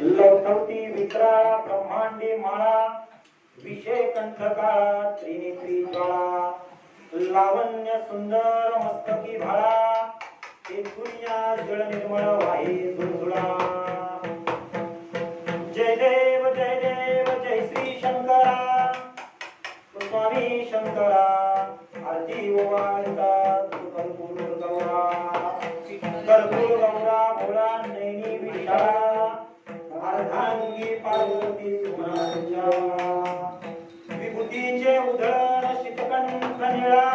लवथवती विक्राळा ब्रह्मांडी माळा विषय कंठकाळा त्रिनेत्री ज्वाळा लावण्य सुंदर मस्तकी भाळा ते दुनिया जळ निर्मळ वाहे झुळझुळा जय देव जय श्री शंकरा स्वामी शंकरा आरती ओवाळता कर्पूर गौरा भोळा नैनी विशाळा अर्धांगी पार्वती सुमनाच्या विभूतीचे उधळण शीतकंठ निळा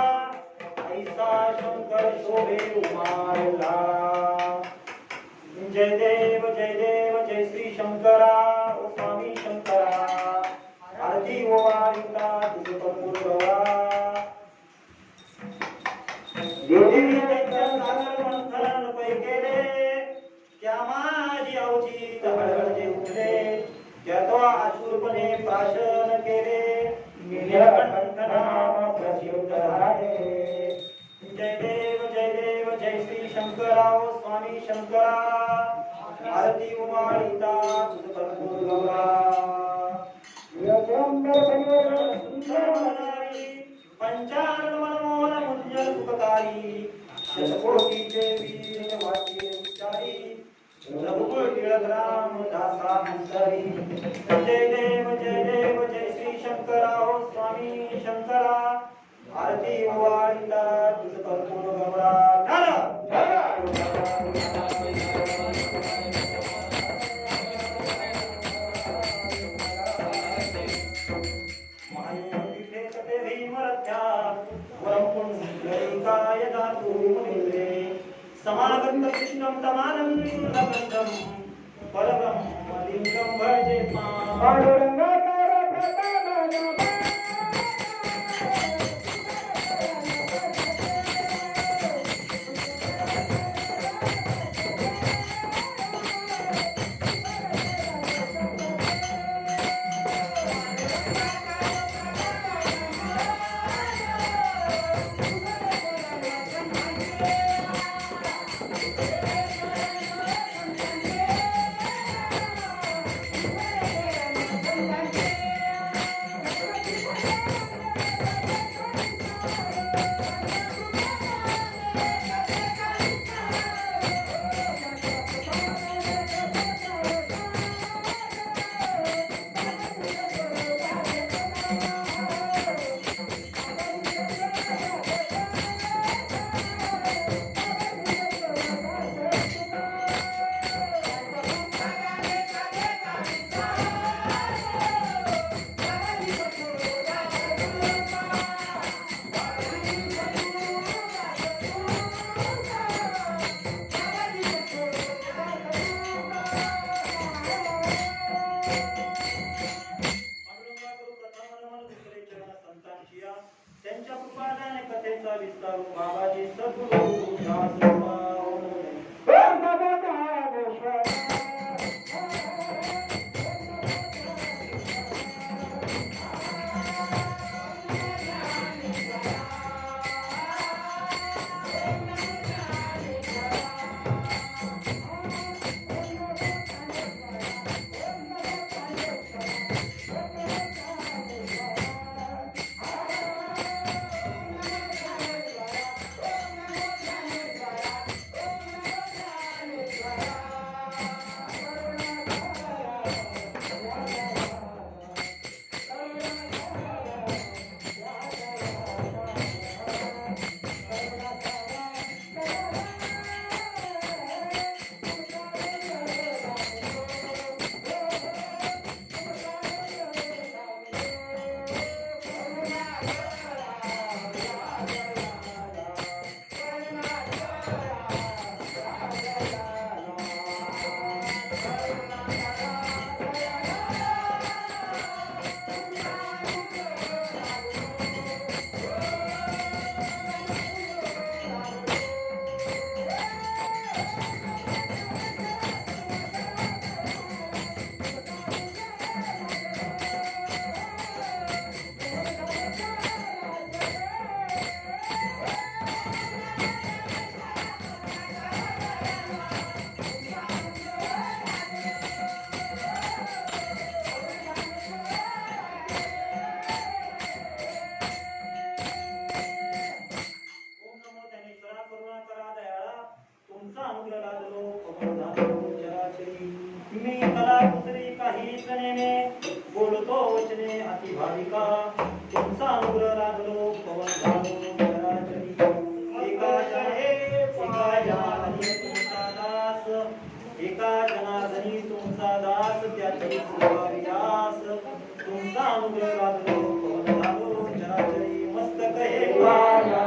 ऐसा शंकर शोभे उमारला जय देव जय श्री शंकरा ओ स्वामी शंकरा आरती ओवाळता तुझ कर्पूर गौरा देवी त्यांच्या सागर मंथन पै केले त्या माझी अवचित हळहळ उठले त्यातो आशुरपणे प्राशन केले नीलकंठ नाम प्रसिद्ध झाले जय देव जय श्री शंकरा ओ स्वामी शंकरा आरती उमाळिता तुझ कर्पूर गौरा पंचानन मनमोहन मुंजल सुखकारी शतकोटीचे वीर वाचे उच्चारी रघुकुळ टिळक राम दासा हंसरी जय देव जय श्री शंकरा ओ स्वामी शंकरा आरती ओवाळिता तुझ कर्पूर गौरा समागत कृष्णं तमानं लबंधं परब्रह्मलिंगं भजे कथेचा विस्तार बाबाजी सद्गुरु दास मी कला दुसरी काहीच नेणे बोलतो वचने अति भाविका तुमचा अनुग्रह लाभलो पवन झालो चराचरी एका जनार्दनी तुमचा दास एका जनार्दनी तुमचा दास त्याची सुवारियास तुमचा अनुग्रह लाभलो पवन झालो चराचरी मस्तक हे वाया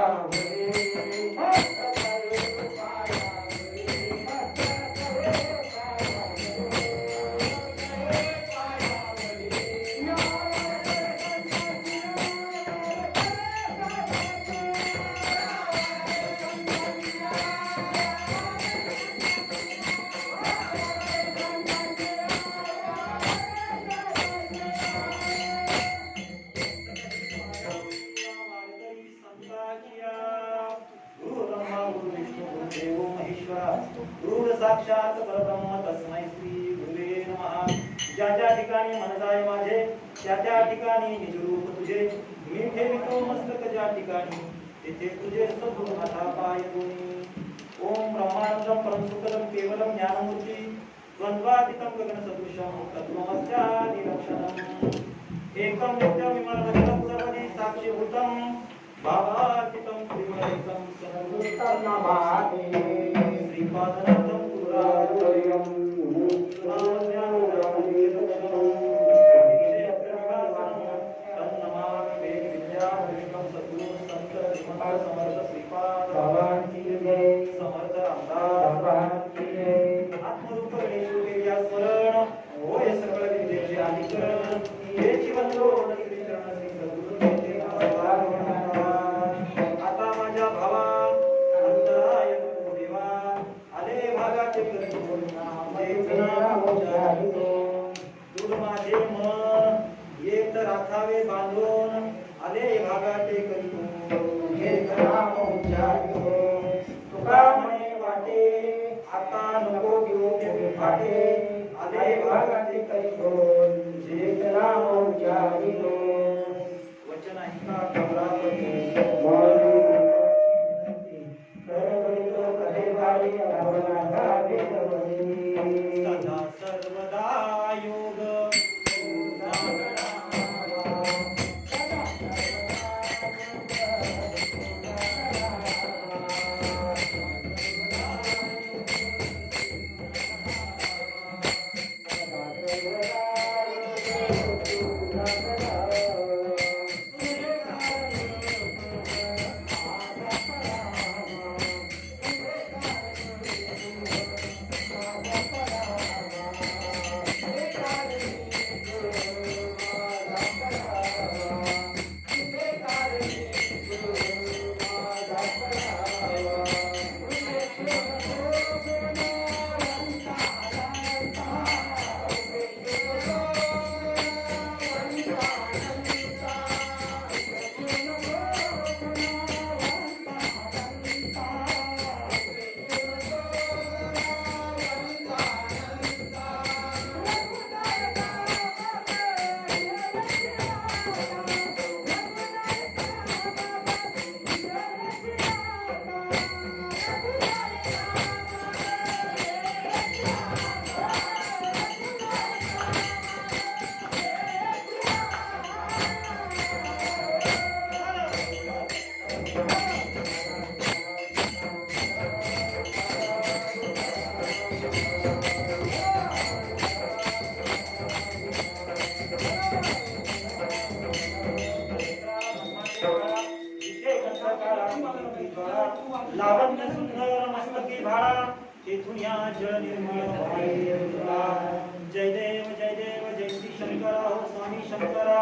साक्षात परब्रह्म तस्मै श्री गुरुवे नमः ज्या ज्या ठिकाणी मन जाय माझे त्या त्या ठिकाणी निज रूप तुझे मी ठेवितो मस्तक ज्या ठिकाणी तेथे तुझे सद्गुरु हाता पाय दोन्ही ओम ब्रह्मानंदम परमसुखदम केवलम ज्ञानमूर्ती द्वंद्वातीतं गगन सदृशम तत्त्वमस्यादि लक्षणम एकम नित्यं विमलमचलं सर्वदि साक्षीभूतं भावातीतं त्रिगुणैकं सर्वभूतं नमामि श्रीपादनाथं गुरुराजवर्यं समर्थ श्रीपाद समर्थ रामदास आत्मरूप गणेश स्मरण होय सकळ विद्येचे अधिकरण हेची वंदोन श्री चरण श्री सद्गुरुचे आता माझ्या भावा अंतराय देवा आले भागाचे करी दूर माझे मन एक राखावे बांधून आले भागाचे करी तुका म्हणे वाटे आता नको घेऊ ते फाटे आले भागाचे करी जे नाम उच्चारितो वचन ऐका कमलापती सदा सर्वदा योग लावण्य सुंदर मस्तकी भाळा तेथून या जल निर्मळ जय देव जय श्री शंकर हो स्वामी शंकरा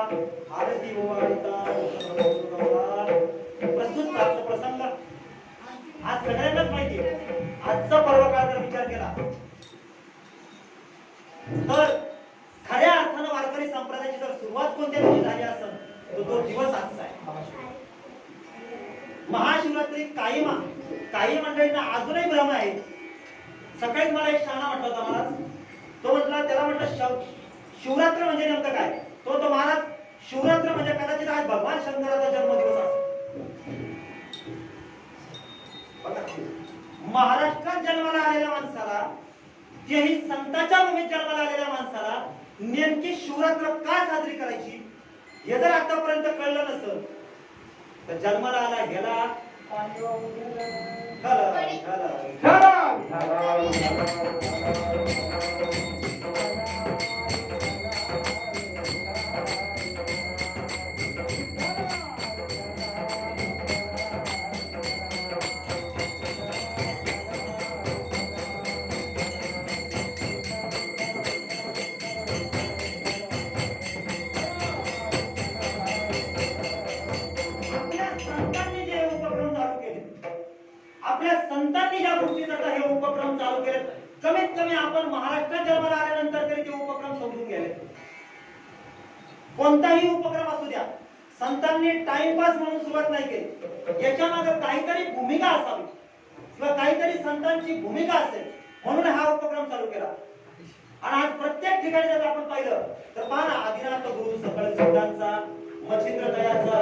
आरती ओवाळता प्रस्तुत प्रसंग आज सगळ्यांनाच माहिती आजचा पर्व काळ जर विचार केला तर खऱ्या अर्थानं वारकरी संप्रदायाची जर सुरुवात कोणत्या दिवशी झाली असेल तर तो दिवस आजचा आहे. महाशिवरात्री काही मंडळींना अजूनही भ्रम आहे. सकाळीच मला एक शहाणा म्हटला होता महाराज, तो म्हटला त्याला म्हटलं शिवरात्र म्हणजे नेमकं काय, तो महाराज शिवरात्र म्हणजे कदाचित आज भगवान शंकराचा जन्मदिवस असेल. महाराष्ट्रात जन्माला आलेल्या माणसाला, तेही संतांच्या भूमीत जन्माला आलेल्या माणसाला नेमकी शिवरात्र का साजरी करायची हे जर आतापर्यंत कळलं नसेल तर जन्माला आला गेला संतांनी ज्या गोष्टीचा हे उपक्रम चालू केले, कमीत कमी आपण महाराष्ट्रात जन्माला आल्यानंतर तरी ते उपक्रम समजून गेले. कोणताही उपक्रम असू द्या, संतांनी टाइमपास म्हणून सुरुवात नाही केली. याच्या मागे काहीतरी भूमिका असावी किंवा काहीतरी संतांची भूमिका असेल म्हणून हा उपक्रम चालू केला. आणि आज प्रत्येक ठिकाणी जर आपण पाहिलं तर पहा ना, आदिनाथ गुरु सकळ सिद्धांचा, मच्छिंद्र दयाचा,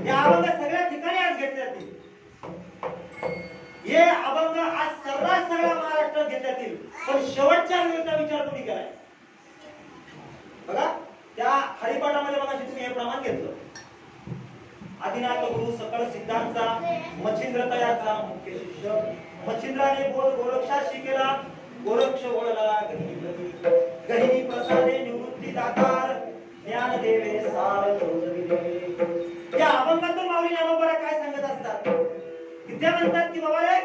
या अभंग सगळ्या ठिकाणी आज घेतले जातील. हे अभंग आज सर्रास सगळ्या महाराष्ट्रात घेतले जातील. पण शेवटच्या वेळेचा विचार कोणी केलाय बघा. त्या हरिपाठामध्ये बघा तुम्ही हे प्रमाण घेतलं, आदिनाथ गुरु सकळ सिद्धांचा, मच्छिंद्र दयाचा मुख्य शिष्य, मच्छिंद्राने बोध गोरक्षा शिकेला, गोरक्ष ओळला गहिनी प्रसादे निवृत्ती दातार, ज्ञान देवे सार चौधरी. या अभंगातून माऊली ज्ञानोबा काय सांगत असतात की ते म्हणतात की बाबा रे,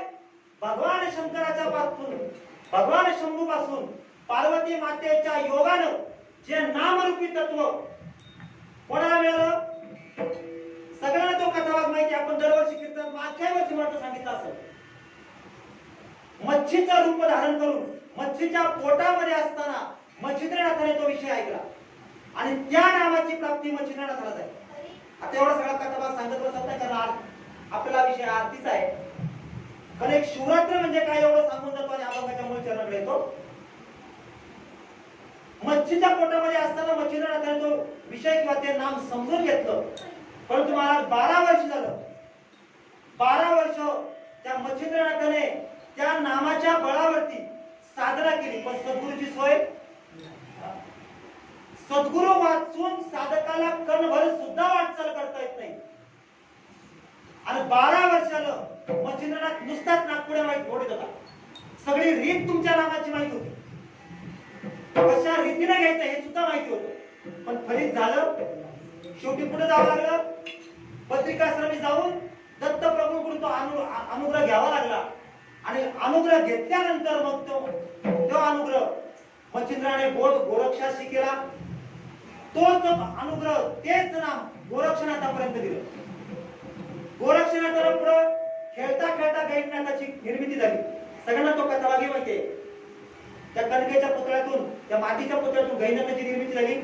भगवान शंकराच्या पासून, भगवान शंभू पासून पार्वती मातेच्या योगानं जे नामरूपी तत्व कोणाला मिळालं, सगळ्यांना तो कथाभाग माहिती. आपण दरवर्षी कीर्तन मागच्या वर्षी म्हणतो सांगितलं असेल. मच्छीचं रूप धारण करून मच्छीच्या पोटामध्ये असताना मच्छिंद्रनाथाने तो विषय ऐकला आणि त्या नामाची प्राप्ती मच्छिंद्रनाथाला झाली. आता एवढा सगळा कथाभाग सांगत बसत नाही, कारण आपला विषय आरतीचा आहे. पण एक शिवरात्र म्हणजे काय एवढं सांगून जातो आणि अभंगाच्या मूळ चरणाकडे येतो. मच्छीच्या पोटामध्ये असताना मच्छिंद्रनाथाने तो विषय किंवा ते नाम समजून घेतलं. परंतु मला 12 वर्ष झालं, 12 वर्ष त्या मच्छिंद्रनाथाने त्या नामाच्या बळावरती साधना केली. पण सद्गुरूची सोय, सद्गुरू वाचून साधकाला कणभर सुद्धा वाटचाल करता येत नाही. आणि 12 वर्षाला मच्छिंद्रनाथ नुसताच नागपुड्या माहित फोडत होता. सगळी रीत तुमच्या नामाची माहित होती, कशा रीतीने घ्यायचं हे सुद्धा माहिती होतं. पण फलित झालं, शेवटी पुढे जावं लागलं. बद्रिकाश्रमी जाऊन दत्त प्रभूंकडून तो अनुग्रह घ्यावा लागला. आणि अनुग्रह घेतल्यानंतर मग तो अनुग्रह मच्छिंद्राने बोध गोरक्षाशी केला. तोच अनुग्रह, तेच नाम गोरक्षनाथापर्यंत दिलं. गोरक्षनाथाला पुढे खेळता खेळता गैरनाथाची निर्मिती झाली. सगळ्यांना तो कथाभागी माहितीये. त्या कणकेच्या पुतळ्यातून, त्या मातीच्या पुतळ्यातून गैरनाथाची निर्मिती झाली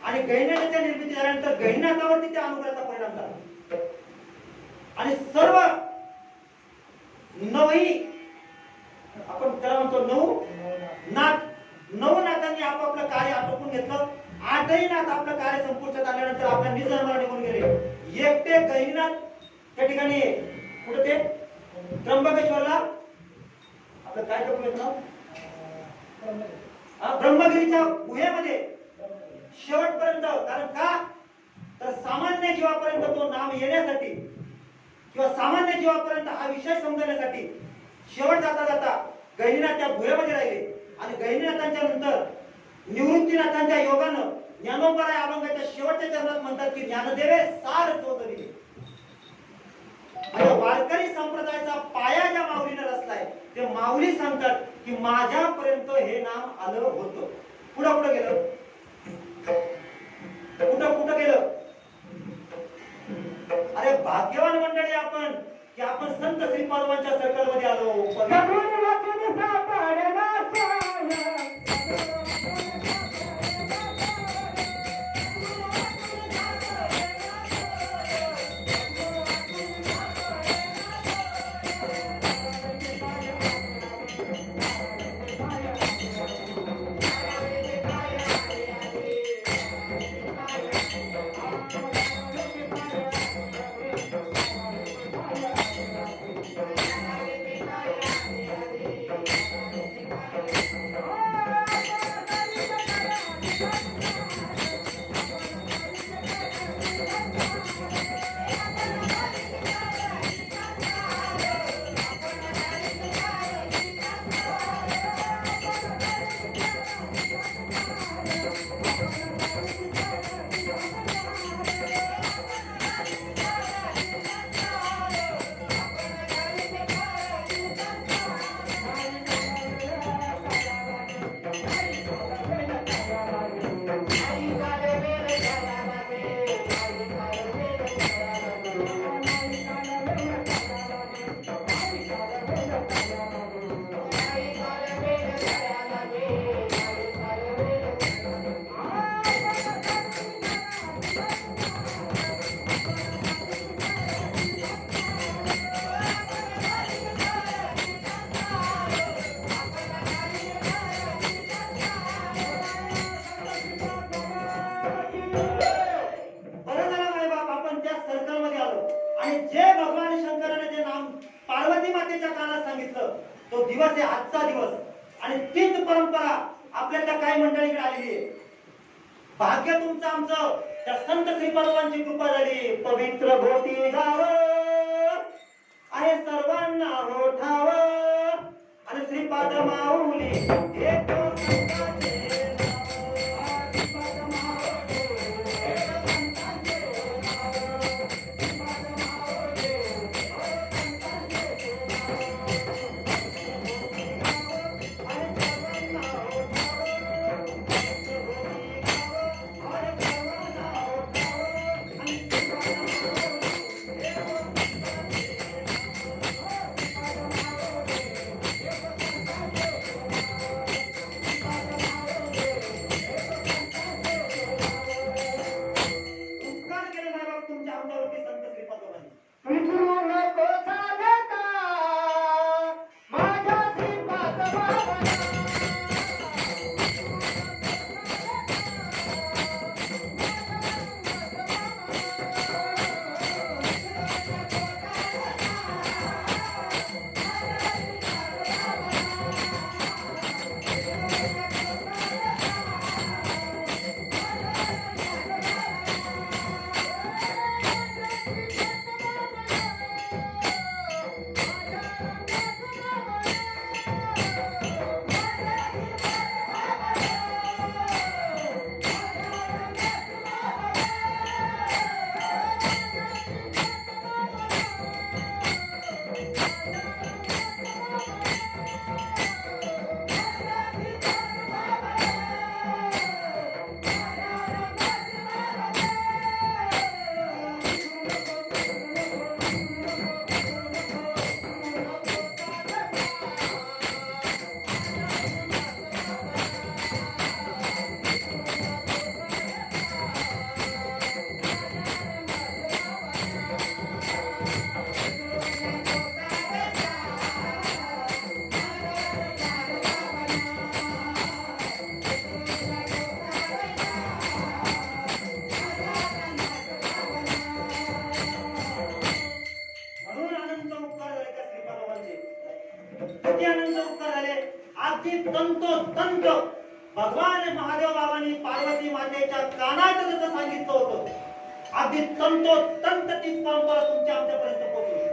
आणि गैरनाथाच्या निर्मिती झाल्यानंतर गैरनाथावरती त्या अनुग्रहाचा परिणाम झाला. आणि सर्व नवही, आपण त्याला म्हणतो नऊ नाथांनी आपापलं कार्य आटोपून घेतलं. 8ही नाथ आपलं कार्य संपुष्टात आल्यानंतर आपल्या निज धर्माला निघून गेले. एकटे गैरीनाथ त्या ठिकाणी कुठे ते त्र्यंबकेश्वरला आपलं काय टोकलं नाव, ब्रह्मगिरीच्या गुहेमध्ये शेवटपर्यंत. कारण का तर सामान्य जीवापर्यंत तो नाम येण्यासाठी किंवा सामान्य जीवापर्यंत हा विषय समजण्यासाठी शेवट जाता जाता गैरीनाथ त्या गुहेमध्ये राहिले. आणि गैरीनाथांच्या नंतर निवृत्तीनाथांच्या योगानं ज्ञानोबा अभंगाच्या शेवटच्या चरणात म्हणतात की ज्ञानदेवे सार चौधरी. माऊली सांगतात की माझ्यापर्यंत हे नाम आलं होतं. पुढं पुढं गेलं, कुठं कुठं गेलं. अरे भाग्यवान मंडळी आपण की आपण संत श्रीपादवांच्या सर्कल मध्ये आलो. तो दिवस आहे आजचा दिवस आणि तीच परंपरा आपल्याला काही मंडळीकडे आलेली आहे. भाग्य तुमचं आमचं त्या संत श्रीपादवांची कृपा झाली. पवित्र भोवती गाव आहे सर्वांना होठाव आणि श्रीपाद माऊली एक तंतोतंत भगवान महादेव बाबांनी पार्वती मातेच्या कानात जसं सांगितलं होतं, अगदी तंतोतंत तीच परंपरा तुमच्या आमच्यापर्यंत पोहोचली.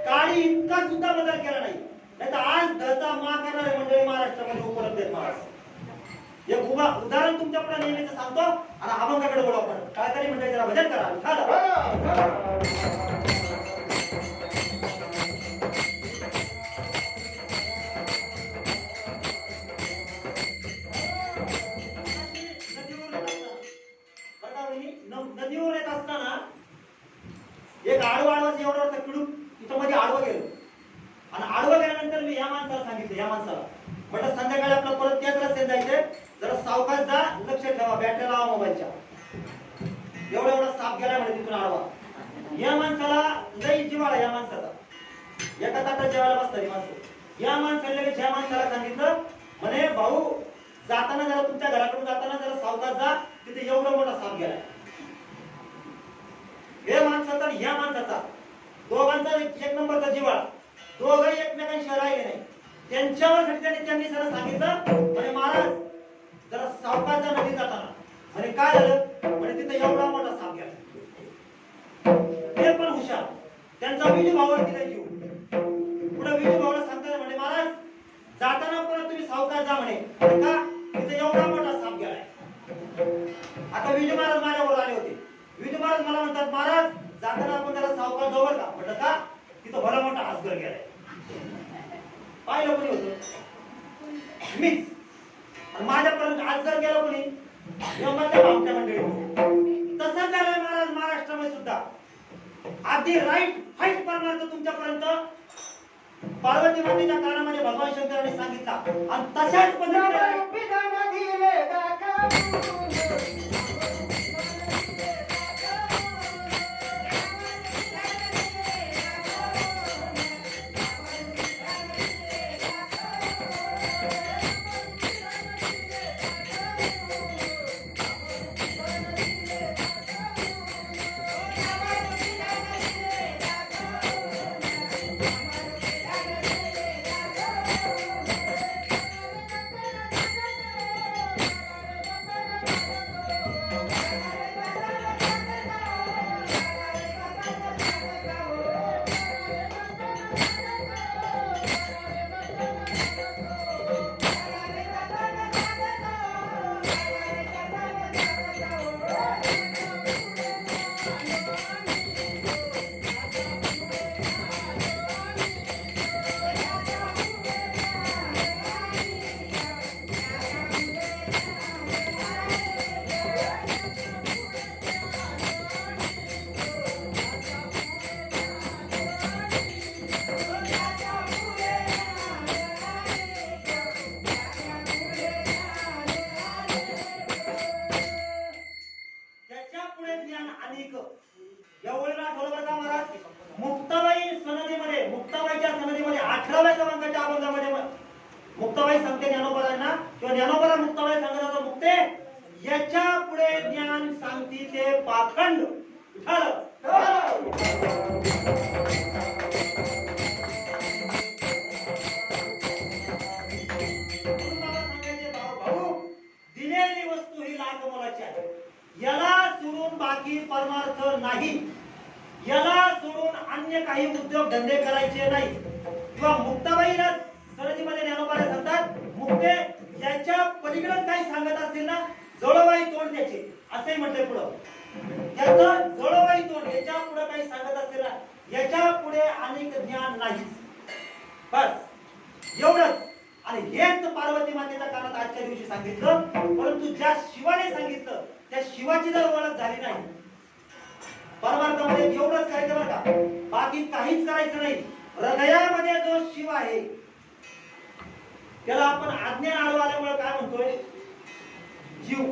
काळी इतका सुद्धा बदल केला नाही. नाहीतर आज दचा मा करणारे मंडळी महाराष्ट्रामध्ये उपलब्ध आहेत. महाराज एक उदाहरण तुमच्या पुढे नेहमीच सांगतो आणि अभंगाकडे बोलू आपण. काळकरी मंडळी जरा भजन करा. आडवाचं एवढं किडूक इथं मध्ये आडवं गेलो आणि आडवं गेल्यानंतर मी या माणसाला सांगितलं, या माणसाला म्हटलं संध्याकाळी आपलं परत त्याच रस्त्यात जायचंय, जरा सावकाश जा, लक्ष ठेवा, बॅटरी लावा मोबाईलच्या. एवढा एवढा साप गेला म्हणजे तिथून आडवा. या माणसाला लई जिवाळा, या माणसाचा एका ताटात जेवायला बसतात माणसं. या माणसाला लगेच या माणसाला सांगितलं म्हणे भाऊ जाताना जरा तुमच्या घराकडून जाताना जरा सावकाश जा, तिथे एवढा मोठा साप गेलाय. हे माणसाचा आणि या माणसाचा दोघांचा एक नंबरचा जिवाळा. दोघंही एकमेकांशिवाय राहिले नाही. त्यांच्यावर त्यांनी सरळ सांगितलं म्हणे महाराज जरा सावकाश जा नदी जाताना. म्हणे काय झालं म्हणे तिथे एवढा मोठा साप गेला. ते पण हुशार, त्यांचा विजू भावावर दिला जीव. पुढे विजू भावाला सांगतात म्हणे महाराज जाताना परत तुम्ही सावकाश जा म्हणे, का तिथे एवढा मोठा साप गेलाय. आता विजू महाराज माझ्यावर आले होते. विजू महाराज मला म्हणतात महाराज जाताना आपण जरा सावकाश जाऊ का. म्हटलं का तिथं भला मोठा आजगर गेलाय. पाहिलं कोणी होतं मीच. आणि माझ्यापर्यंत आजगर गेला कोणी आमच्या मंडळी. तसंच झालंय महाराज महाराष्ट्रामध्ये सुद्धा. आधी राईट फाईट करणार तुमच्यापर्यंत पार्वती मातेच्या कानामध्ये भगवान शंकराने सांगितला आणि तशाच पद्धतीने मुक्ताबाई सांगते ज्ञानोबरांना किंवा ज्ञानोबरा मुक्ताबाई सांगत होता मुक्ते याच्या पुढे ज्ञान सांगती ते पाखंड. भाऊ दिलेली वस्तू ही लाख मोलाची आहे. याला सोडून बाकी परमार्थ नाही. याला सोडून अन्य काही उद्योग धंदे करायचे नाही. किंवा मुक्ताबाईला सरजीमध्ये ज्ञानोबा सांगतात मुक्ते याच्या पलीकडे काही सांगत असतील ना जळवाई तोंड त्याचे असंही म्हटलंय. पुढं त्याचं जळवाई तोंड, याच्या पुढे काही सांगत असतील ना याच्या पुढे अनेक ज्ञान नाहीच. बस एवढंच. आणि हेच पार्वती मातेच्या कानात आजच्या दिवशी सांगितलं. परंतु ज्या शिवाने सांगितलं त्या शिवाची जर ओळख झाली नाही परमार्थामध्ये एवढंच करायचं बरं का, बाकी काहीच करायचं नाही. हृदयामध्ये जो शिव आहे त्याला आपण आज्ञा आडवा आल्यामुळे काय म्हणतोय जीव.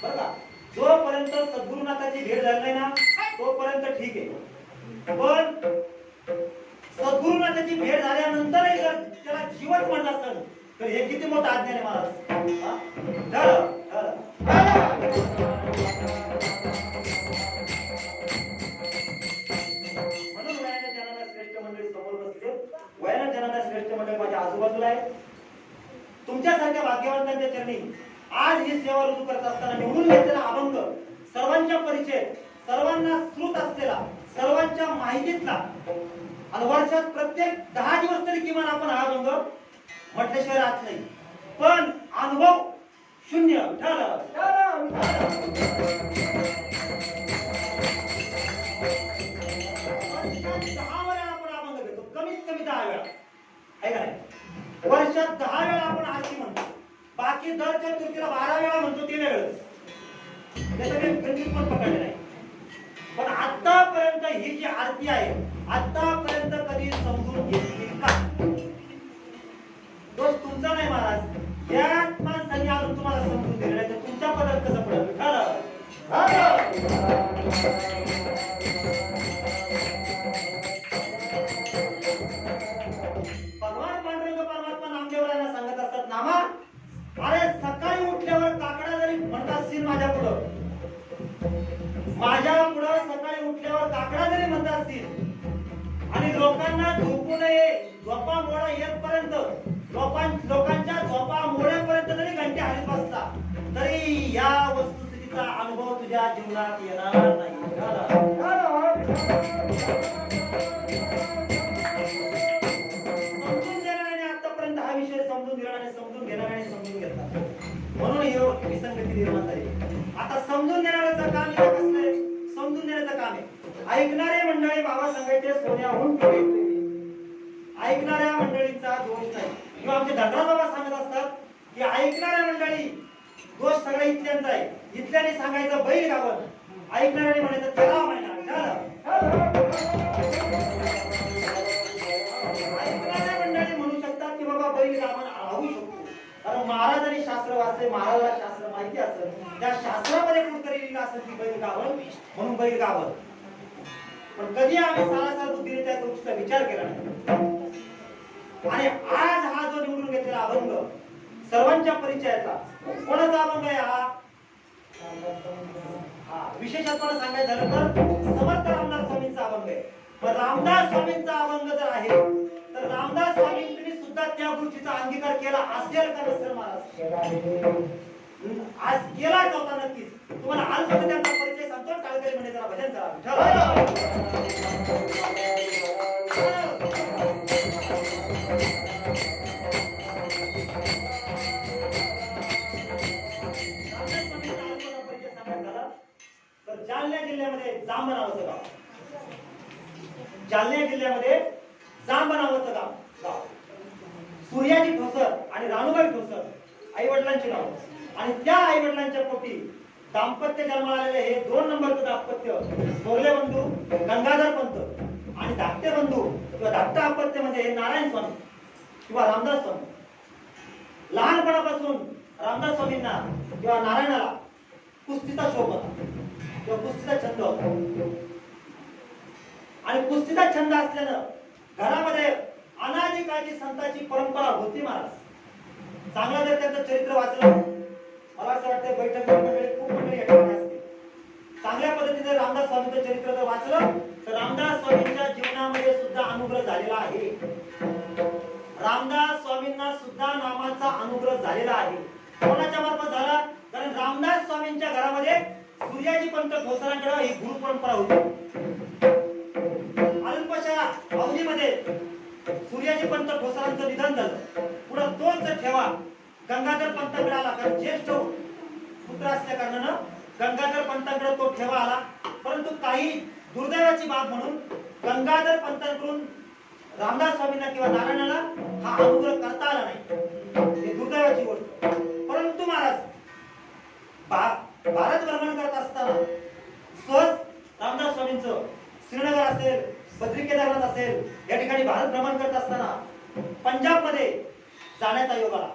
बरं का, जोपर्यंत सद्गुरुनाथाची भेट झाली नाही ना तोपर्यंत ठीक आहे. पण सद्गुरुनाथाची भेट झाल्यानंतरही जर त्याला जीवच म्हणत असेल तर हे किती मोठं आज्ञा आहे महाराज. म्हणून वयाने जनाला श्रेष्ठ मंडळी समोर बसले. वयाने जनाला श्रेष्ठ मंडळी माझ्या आजूबाजूला आहे. तुमच्यासारख्या भाग्यवंतांच्या चरणी आज ही सेवा रुजू करत असताना निवडून घेतलेला अभंग, सर्वांच्या परिचय, सर्वांना श्रुत असलेला, सर्वांच्या माहितीतला आणि वर्षात प्रत्येक 10 दिवस तरी किमान आपण हा अभंग म्हटल्याशिवाय राहत नाही. पण अनुभव शून्य. कमीत कमी 10 वेळा आहे का नाही. वर्षात 10 वेळा आपण आरती म्हणतो. बाकी दर चतुर्थीला 12 वेळा म्हणतो. 3 वेळेस त्याचं काही गणित पण पकडले नाही. पण आतापर्यंत ही जी आरती आहे आतापर्यंत कधी समजून घेतली का? दोष तुमचा नाही महाराज, या माणसाने अजून तुम्हाला समजून दिलं नाही तर तुमच्या पदात कसं पडेल? भगवान पांडुरंग परमात्मा नामदेवरायांना सांगत असतात, नामा अरे सकाळी उठल्यावर काकडा जरी म्हणत असतील माझ्या पुढं सकाळी उठल्यावर काकडा जरी म्हणत असतील आणि लोकांना झोपू नये, झोपा मोडा येतपर्यंत लोकांच्या झोपा मोड्यापर्यंत जरी घंटे हलत बसला तरी या वस्तुस्थितीचा अनुभव तुझ्या जीवनात येणार नाही. समजून देणाऱ्याने आतापर्यंत हा विषय समजून दिला आणि समजून घेणाऱ्याने समजून घेतला, म्हणून ही विसंगती निर्माण झाली. आता समजून देणाऱ्याचं काम हे कसलंय? समजून देण्याचं काम आहे. ऐकणारे मंडळी बाबा सांगायचे सोन्याहून पिवळे, ऐकणाऱ्या मंडळीचा दोष नाही. किंवा आमचे धनराज बाबा सांगत असतात की ऐकणाऱ्या मंडळी दोष सगळा इथल्यांचा आहे. इथल्याने सांगायचं बैल गावं, ऐकणाऱ्याने म्हणायचं त्याला म्हणायला. ऐकणाऱ्या मंडळी म्हणू शकतात की बाबा बैल गावं राहू शकतो, कारण महाराजांनी शास्त्र वाचले, महाराजाला शास्त्र माहिती असतं, त्या शास्त्रामध्ये कुठतरी लिहिलं असेल की बैल गावं म्हणून बैल गावं. पण कधी आम्ही सारासार बुद्धीने त्या गोष्टीचा विचार केला नाही. आणि आज हा जो निवडून घेतलेला अभंग सर्वांच्या परिचयाचा, कोणाचा अभंग आहे हा? विशेषत्वाने सांगायचं झालं तर समर्थ रामदास स्वामींचा अभंग आहे. पण रामदास स्वामींचा अभंग जर आहे तर रामदास स्वामींनी सुद्धा त्या गोष्टीचा अंगीकार केला असेल का नसेल महाराज? आज केलाच होता नक्कीच. तुम्हाला अल्पच त्यांचा परिचय सांगतो. टाळकरी म्हणजे जरा भजन करा. जालना जिल्ह्यामध्ये जांब नावाचं गाव, जालना जिल्ह्यामध्ये जांब नावाचं गाव. सूर्याजी ठोसर आणि राणूबाई ठोसर आई वडिलांची नाव, आणि त्या आई वडिलांच्या पोटी दाम्पत्य जन्माला आलेले हे 2 नंबरचं दाम्पत्य थोरले बंधू गंगाधर पंत आणि धाकटे बंधू किंवा धाकटा दाम्पत्य म्हणजे नारायण स्वामी किंवा रामदास स्वामी. लहानपणापासून रामदास स्वामींना किंवा नारायणाला कुस्तीचा शौक होता किंवा कुस्तीचा छंद होता, आणि कुस्तीचा छंद असल्यानं घरामध्ये अनादी काळची संतांची परंपरा होती महाराज. चांगलं जर त्यांचं चरित्र वाचलं, मला असं वाटतं बैठक मंडळी खूप मंडळी या ठिकाणी असते, चांगल्या पद्धतीने रामदास स्वामींचं चरित्र जर वाचलं तर रामदास स्वामींच्या जीवनामध्ये सुद्धा अनुग्रह झालेला आहे. रामदास स्वामींना सुद्धा नामाचा अनुग्रह झालेला आहे. कोणाच्या मार्फत झाला? कारण रामदास स्वामींच्या घरामध्ये सूर्याजी पंत ठोसरांकडे ही गुरु परंपरा होती. अल्पशा अवधीमध्ये सूर्याजी पंत ठोसरांचं निधन झालं. पुढे तोच ठेवा गंगाधर पंतांकडे आला, कारण ज्येष्ठ पुत्र असल्या कारणानं गंगाधर पंतांकडे तो ठेवा आला. परंतु काही दुर्दैवाची बाब म्हणून गंगाधर पंतांकडून रामदास स्वामींना किंवा नारायणाला हा अनुग्रह करता आला नाही. ही दुर्दैवाची गोष्ट. परंतु महाराज भारत भ्रमण करत असताना सहज रामदास स्वामींचं श्रीनगर असेल, बद्री केदारनाथ असेल, या ठिकाणी भारत भ्रमण करत असताना पंजाब मध्ये जाण्याचा योग आला.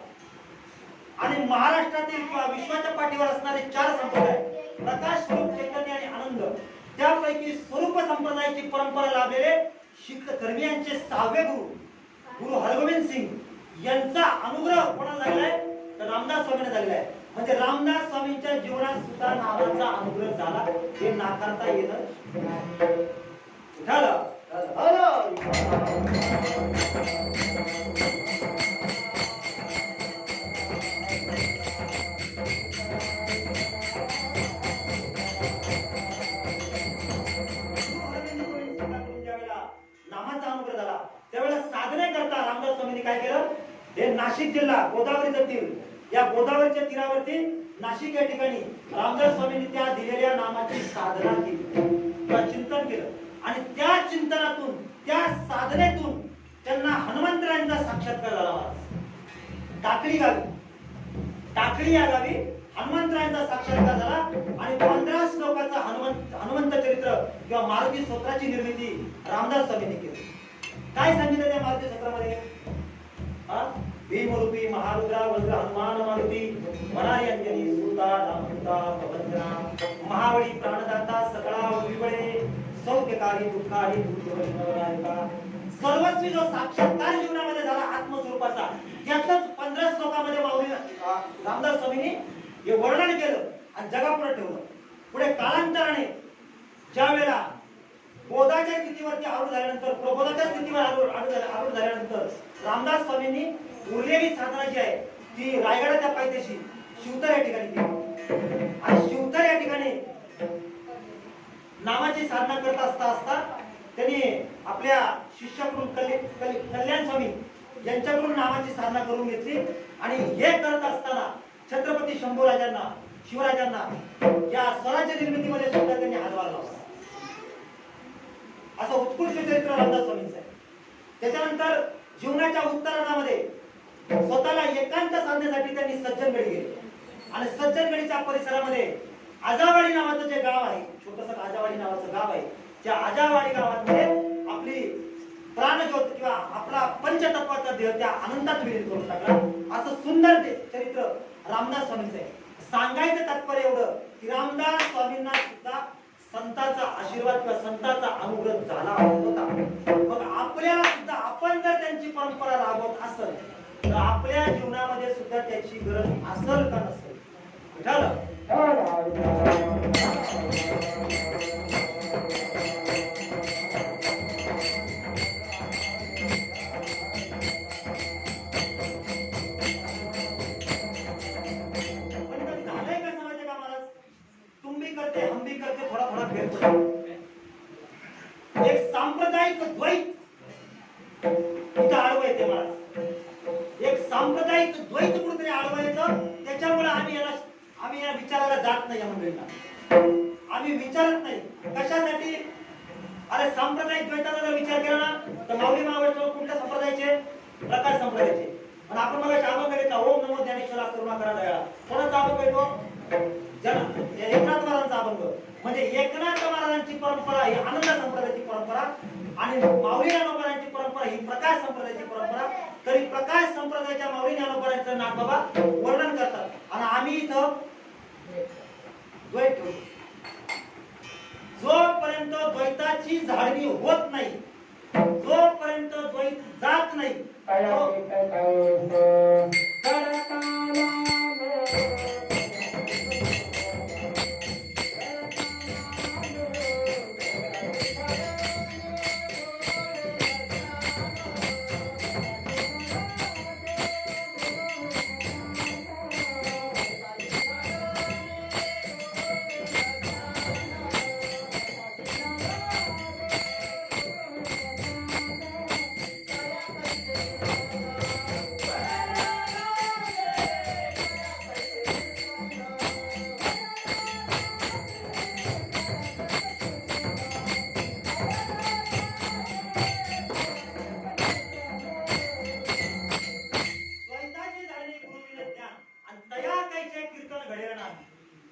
आणि महाराष्ट्रातील किंवा विश्वाच्या पाठीवर असणारे 4 संप्रदाय प्रकाश, स्वरूप, चैतन्य आणि आनंद, त्यापैकी स्वरूप संप्रदायाची परंपरा लाभलेले शीख धर्मीयांचे 6वे गुरु हरगोविंद सिंग यांचा अनुग्रह कोणाला झालाय तर रामदास स्वामींना झालेला आहे. म्हणजे रामदास स्वामींच्या जीवनात सुद्धा नामाचा अनुग्रह झाला, हे नाकारता येणं झालं. नामाचा अनुग्रह झाला त्यावेळेला साधने करता रामदास स्वामींनी काय केलं? हे नाशिक जिल्हा गोदावरीचा तीर, या गोदावरीच्या तीरावरती नाशिक या ठिकाणी रामदास स्वामींनी त्या दिलेल्या नामाची साधना केली किंवा चिंतन केलं. आणि त्या चिंतनातून, त्या साधनेतून त्यांना हनुमंतरायांचा साक्षात्कार झाला. टाकळी गावी, टाकळी या गावी हनुमंतरायांचा साक्षात्कार झाला आणि 15 श्लोकाचा हनुमंत चरित्र किंवा मारुती स्तोत्राची निर्मिती रामदास स्वामींनी केली. काय सांगितलं त्या मारुती स्तोत्रामध्ये? भीमरूपी महारुद्रा वज्र हनुमान मारुती वनारी अंजनी सुता रामदूता प्रबंधना महाबळी प्राणदाता सकळा विबळे सौख्यकारी दुःखारी दुर्गवनायका सर्वस्वी जो साक्षात्कार जीवनामध्ये झाला आत्मस्वरूपाचा त्यातच 15 श्लोकामध्ये माऊली रामदास स्वामींनी हे वर्णन केलं आणि जगापुढे ठेवलं. पुढे कालांतराने ज्या वेळेला बोधाच्या स्थितीवरती आरूढ झाल्यानंतर प्रबोधाच्या स्थितीवर आरूढ झाल्यानंतर रामदास स्वामींनी उरलेली साधना जी आहे ती रायगडाच्या पायथ्याशी शिवतर या ठिकाणी केली आणि शिवतर या ठिकाणी नामाची साधना करत असता त्यांनी आपल्या शिष्याकडून कल्याण स्वामी यांच्याकडून नामाची साधना करून घेतली आणि हे करत असताना छत्रपती शंभूराजांना शिवराजांना या स्वराज्य निर्मितीमध्ये सुद्धा त्यांनी हातभार लावला. असं उत्कृष्ट चरित्र रामदास स्वामींचं आहे. त्याच्यानंतर जीवनाच्या उत्तरार्धामध्ये स्वतःला एकांत साधण्यासाठी त्यांनी सज्जनगडी गेले आणि सज्जनगडीच्या परिसरामध्ये आजावाडी नावाचं जे गाव आहे, छोटंसं आजावाडी नावाचं गाव आहे, त्या आजावाडी गावामध्ये आपली प्राणज्योत किंवा आपला पंचतत्वाचा देह त्या अनंतात विलीन करून टाकला. असं सुंदर चरित्र रामदास स्वामींचं आहे. सांगायचं तात्पर्य एवढं की रामदास स्वामींना सुद्धा संतांचा आशीर्वाद किंवा संतांचा अनुग्रह झाला होता. मग आपल्याला सुद्धा आपण जर त्यांची परंपरा राबवत असेल तर आपल्या जीवनामध्ये सुद्धा त्याची गरज असेल का नसेल? एक सांप्रदायिक द्वैत इथं आडवं येते महाराज. एक सांप्रदायिक द्वैत कुठेतरी आडवं येतं. त्याच्यामुळे आम्ही या विचाराला जात नाही. या मंडळींना आम्ही विचारत नाही. कशासाठी? अरे सांप्रदायिक द्वैताचा जर विचार केला ना तर माऊली महाराष्ट्र कुठल्या संप्रदायाचे? प्रकाश संप्रदायाचे. आणि आपण बघा शाबक घेतला ओम नमो ज्ञानेश्वरा करुणा दयाळा. कोणाचा अभंग येतो? एकनाथ महाराजांचा अभंग. म्हणजे एकनाथ महाराजांची परंपरा ही आनंद संप्रदायाची परंपरा आणि माऊली ज्ञानोबांची परंपरा ही प्रकाश संप्रदायाची परंपरा. तरी प्रकाश संप्रदायाच्या माऊली ज्ञानोबांचं नाथ बाबा वर्णन करतात आणि आम्ही इथं द्वैत ठेवतो. जोपर्यंत द्वैताची झाडणी होत नाही, जोपर्यंत द्वैत जात नाही,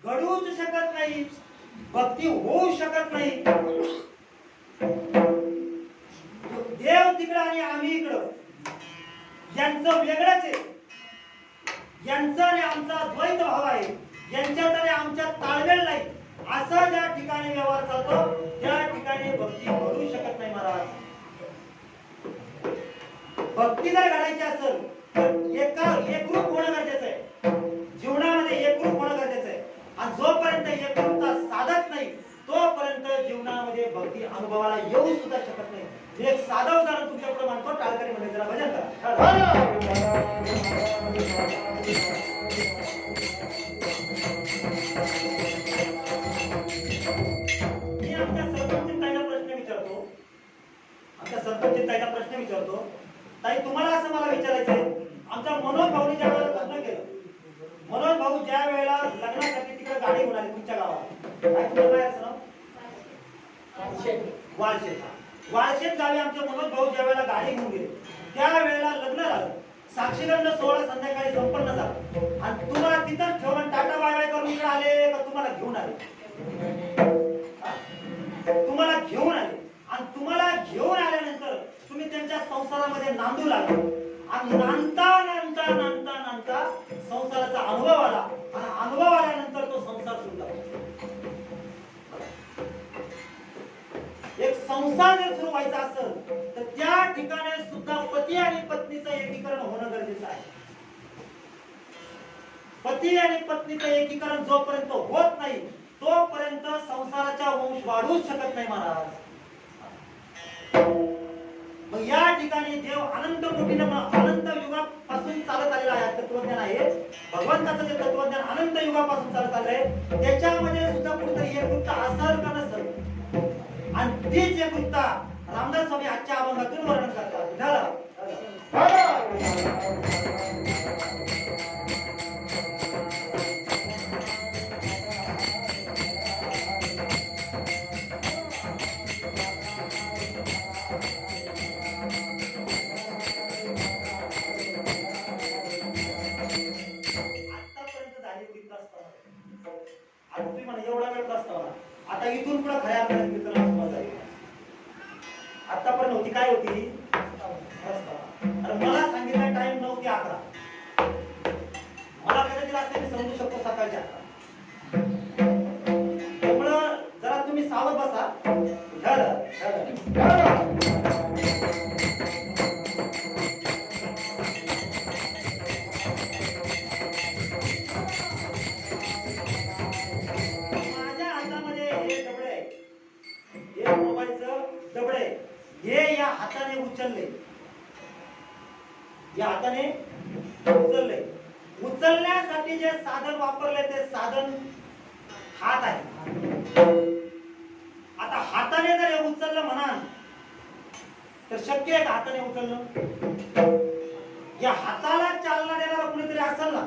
घडूच शकत नाही, भक्ती होऊ शकत नाही. देव तिकडं आणि आम्ही इकडं यांचं वेगळंच आहे. यांचा आणि आमचा द्वैत भाव आहे. यांच्यात आणि आमच्यात ताळमेळ नाही. असं ज्या ठिकाणी व्यवहार चालतो त्या ठिकाणी भक्ती घडू शकत नाही महाराज. भक्ती जर घडायची असेल तर एकरूप होणं गरजेचं आहे. जीवनामध्ये एकरूप होणं गरजेचं आहे. आणि जोपर्यंत एकरूपता साधत नाही तोपर्यंत जीवनामध्ये भक्ती अनुभवाला येऊ सुद्धा शकत नाही. एक साधं उदाहरण तुमच्या पुढे मानतो. टाळकरी म्हणजे जरा भजन करा. मी आमच्या सरपंच ताईला प्रश्न विचारतो. ताई तुम्हाला असं मला विचारायचं आहे, आमचा मनोज भाऊनी ज्या वेळेला लग्न केलं, मनोज भाऊ ज्या वेळेला लग्नासाठी तिकडे गाडी घेऊन आली तुमच्या गावात, काय तुला काय असं वाळशेत गावी आमचे मनोज भाऊ ज्या वेळेला गाडी घेऊन गेले त्या वेळेला लग्न झालं. साक्षीगंध सोहळा संध्याकाळी संपन्न झाला आणि तुम्हाला तिथंच ठेवून टाटा बाय बाय करून इकडे आले का तुम्हाला घेऊन आले? तुम्हाला घेऊन आले आणि तुम्हाला घेऊन आल्यानंतर तुम्ही त्यांच्या संसारामध्ये नांदू लागले आणि नांदता नांदता नांदता नांदता संसाराचा अनुभव आला आणि अनुभव आल्यानंतर तो संसार सुरू झाला. एक संसार जर सुरू व्हायचा असेल तर त्या ठिकाणी सुद्धा पती आणि पत्नीचं एकीकरण होणं गरजेचं आहे. पती आणि पत्नीचं एकीकरण जोपर्यंत होत नाही तोपर्यंत संसाराचा वंश वाढूच शकत नाही महाराज. मग या ठिकाणी देव अनंत कोटीनं अनंत युगापासून चालत आलेला आहे तत्वज्ञान आहे. भगवंताचं जे तत्वज्ञान अनंत युगापासून चालत आलंय त्याच्यामध्ये सुद्धा कुठेतरी एकरूपता असेल का नसेल आणि तीच एकरूपता रामदास स्वामी आजच्या अभंगातून वर्णन करतात. झालं आता इथून पुढे खऱ्या अर्थाने कीर्तनाला सुरुवात झाली. आतापर्यंत होती काय होती? आणि मला सांगितलं टाइम 9 ते 11. मला कदाचित असं मी समजू शकतो सकाळच्या 11. त्यामुळं जरा तुम्ही सावध बसा. हे या हाताने उचलले, या हाताने उचलले. उचलण्यासाठी जे साधन वापरले ते साधन हात आहे. आता हाताने जर हे उचललं म्हणा तर शक्य आहे का हाताने उचलणं? या हाताला चालना देणारा कुणीतरी असेल ना.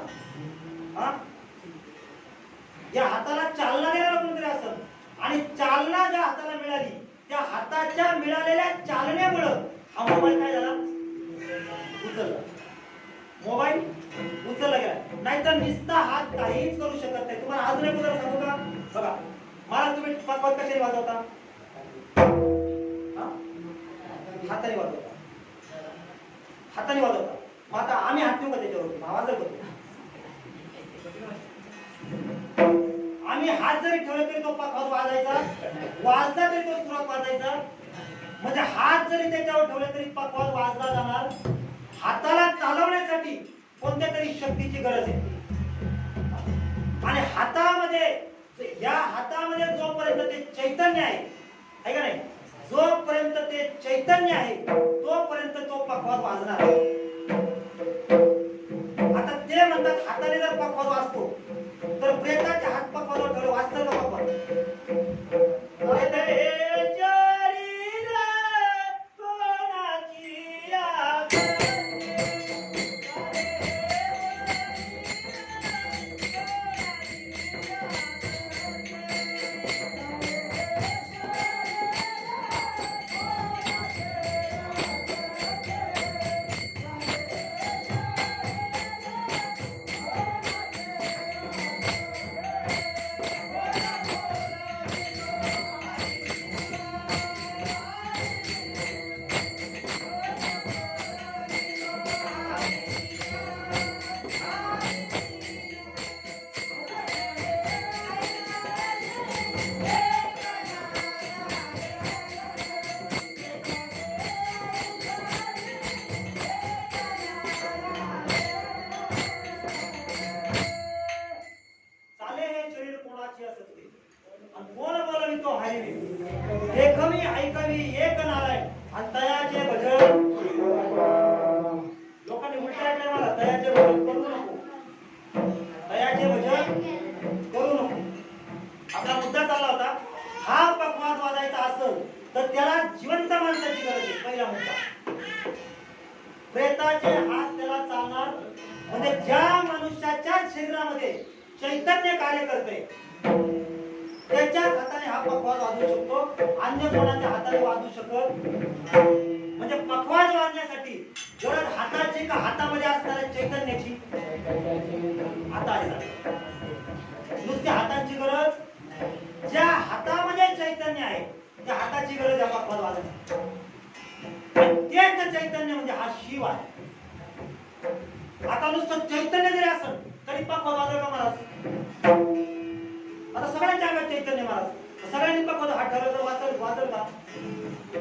या हाताला चालना देणारा कुणीतरी असेल आणि चालना ज्या हाताला मिळाली त्या हाताच्या मिळालेल्या चालनेमुळे हा मोबाईल काय झाला? उचलला. मोबाईल उचलला गेला. नाहीतर निस्ता हात काहीच करू शकत नाही. तुम्हाला अजून एक उदाहरण सांगू का? बघा, मला तुम्ही पकवान कशाने वाजवता? हाताने वाजवता. हाताने वाजवता. मग आता आम्ही हात ठेवू का त्याच्यावरती? आवाज करतो. आम्ही हात जरी ठेवले तरी तो पकवान वाजायचा, वाजला तरी तो सुरात वाजायचा. म्हणजे हात जरी त्याच्यावर ठेवले तरी पकवान वाजला जाणार. हाताला चालवण्यासाठी कोणत्या तरी शक्तीची गरज आहे आणि हातामध्ये या हातामध्ये जोपर्यंत ते चैतन्य आहे का नाही, जोपर्यंत ते चैतन्य आहे तोपर्यंत तो पकवान वाजणार. आता ते म्हणतात हाताने जर पकवान वाजतो तर प्रेताच्या हात पकवानावर ठेवलं वाजतं का पकवान? देखमी ऐकवी एक नारायण आणि तयाचे भजन. लोकांनी उलट ऐकलं मला, तयाचे भजन करू नको, तयाचे भजन करू नको. आपला मुद्दा चालला होता, हा पकवान वाजायचा असेल तर त्याला जिवंत माणसाची गरज आहे. पहिला मुद्दा, प्रेताचे हात त्याला चालणार म्हणजे ज्या मनुष्याच्या शरीरामध्ये चैतन्य कार्य करते त्याच्याच हाताने हा पकवान वाजवू शकतो, अन्य कोणाच्या हाताने वाजवू शकत म्हणजे पखवाज वाजण्यासाठी गरज हाताची का हातामध्ये असणाऱ्या चैतन्याची? हाताची. नुसती हातांची गरज, ज्या हातामध्ये चैतन्य आहे त्या हाताची गरज आहे पखवाज वाजण्याची. तेच चैतन्य म्हणजे हा शिव आहे. आता नुसतं चैतन्य जरी असेल तरी पखवाज वाजल का महाराज? आता सगळ्यांच्या अंगात चैतन्य महाराज, सगळ्यांनी पखवाज हात ठरवलं तर वाजल का?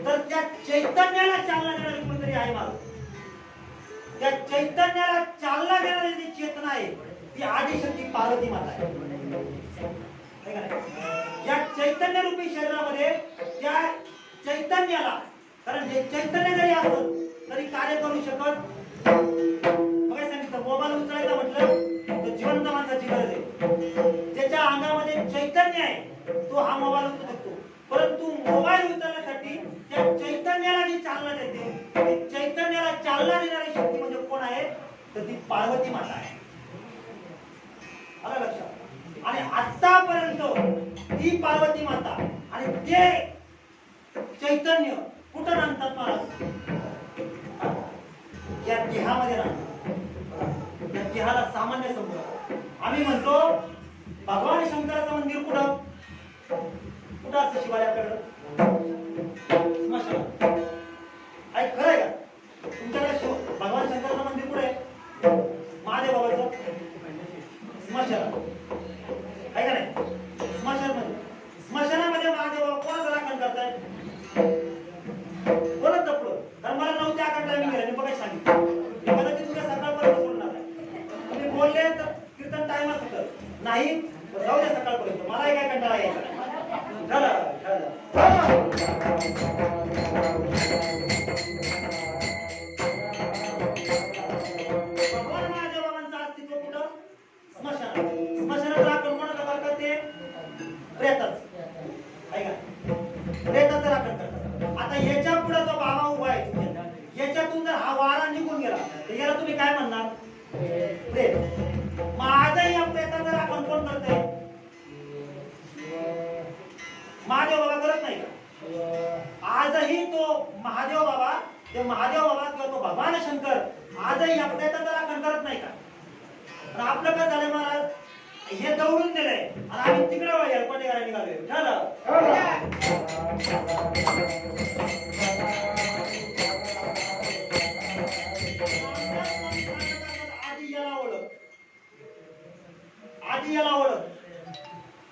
तर त्या चैतन्याला चालना देणारी कोणतरी आहे महाराज. त्या चैतन्याला चालना देणारी जी चेतना आहे ती आदिशक्ती पार्वती माता आहे. या चैतन्य रूपी शरीरामध्ये त्या चैतन्याला, कारण जे चैतन्य जरी असत तरी कार्य करू शकत. मग सांगितलं मोबाईल उचलायचा म्हटलं तर जिवंत माणसाची गरज आहे. ज्याच्या अंगामध्ये चैतन्य आहे तो हा मोबाईल उचलू शकतो. परंतु मोबाईल उचलण्यासाठी त्या चैतन्याला जी चालना देते, ती चैतन्याला चालना देणारी शक्ती म्हणजे कोण आहे? तर ती पार्वती माता आहे. आलं लक्षात? आणि आतापर्यंत ती पार्वती माता आणि ते चैतन्य कुठं राहतात महाराज? या देहामध्ये राहतात. या देहाला सामान्य समजतो. आम्ही म्हणतो भगवान शंकराचं मंदिर कुठं कुठं असतं? शिवालयाकडं, स्मशानात. आहे खरं आहे का? तुमच्याकडे भगवान शंकराचं मंदिर कुठे आहे? महादेव बाबाचं स्मशानात आहे का नाही? स्मशानामध्ये महादेव बाबा कोणाचं राखण करताय? कोणच जपलं? कारण मला 9 ते 11 टायमिंग आहे. मी बघा सांगितलं कदाचित तुझ्या सकाळपर्यंत सोडणार आहे. तुम्ही बोलले तर कीर्तन टाइम असतं, नाही जाऊ द्या सकाळपर्यंत. मलाही काय कंटाळा यायचा. भगवान महादेव बाबांचं अस्तित्व कुठं? स्मशानात. स्मशानात राखण कोणाचं करतात? ते प्रेताच आहे का? प्रेताचं राखण करतात. आता याच्या पुढे जो बाबा उभा आहे याच्यातून जर हा वारा निघून गेला तर याला तुम्ही काय म्हणणार? प्रेत. माझं या प्रेताचं राखण कोण करतंय? महादेव बाबा करत नाही का? आजही तो महादेव बाबा किंवा तो भगवान शंकर आजही या प्रेताचं राखण करत नाही का? पण आपलं काय झालंय महाराज? हे दौडून दिलंय आणि आम्ही तिकडे हेलपाटे निघालोय. झालं आधी याला ओळख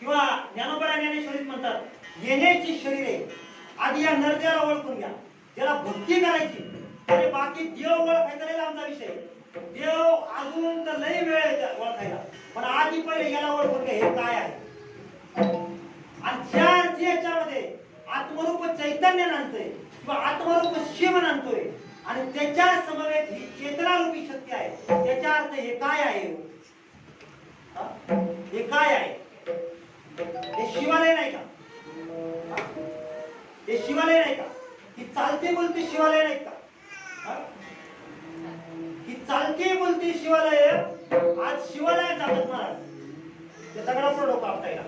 किंवा ज्ञानोबा ज्ञानेश्वरीत म्हणतात येण्याची शरीरे. आधी या नरदेवाला ओळखून घ्या, ज्याला भक्ती करायची. अरे बाकी देव ओळखायचा आमचा विषय. देव अजून तर लई वेळ आहे ओळखायला, पण आधी पहिले याला ओळखून घ्या हे काय आहे. आणि ज्या याच्यामध्ये आत्मरूप चैतन्य नांदतोय किंवा आत्मरूप शिव नांदतोय आणि त्याच्या समवेत ही चेतना रूपी शक्ती आहे, त्याचा अर्थ हे काय आहे? हे काय आहे? हे शिवालय नाही का? हे शिवालय नाही का? ही चालती बोलती शिवालय नाही का? ही चालती बोलती शिवालय आज शिवालयात जातात महाराज. ते दगडापुढे डोकं आपटायला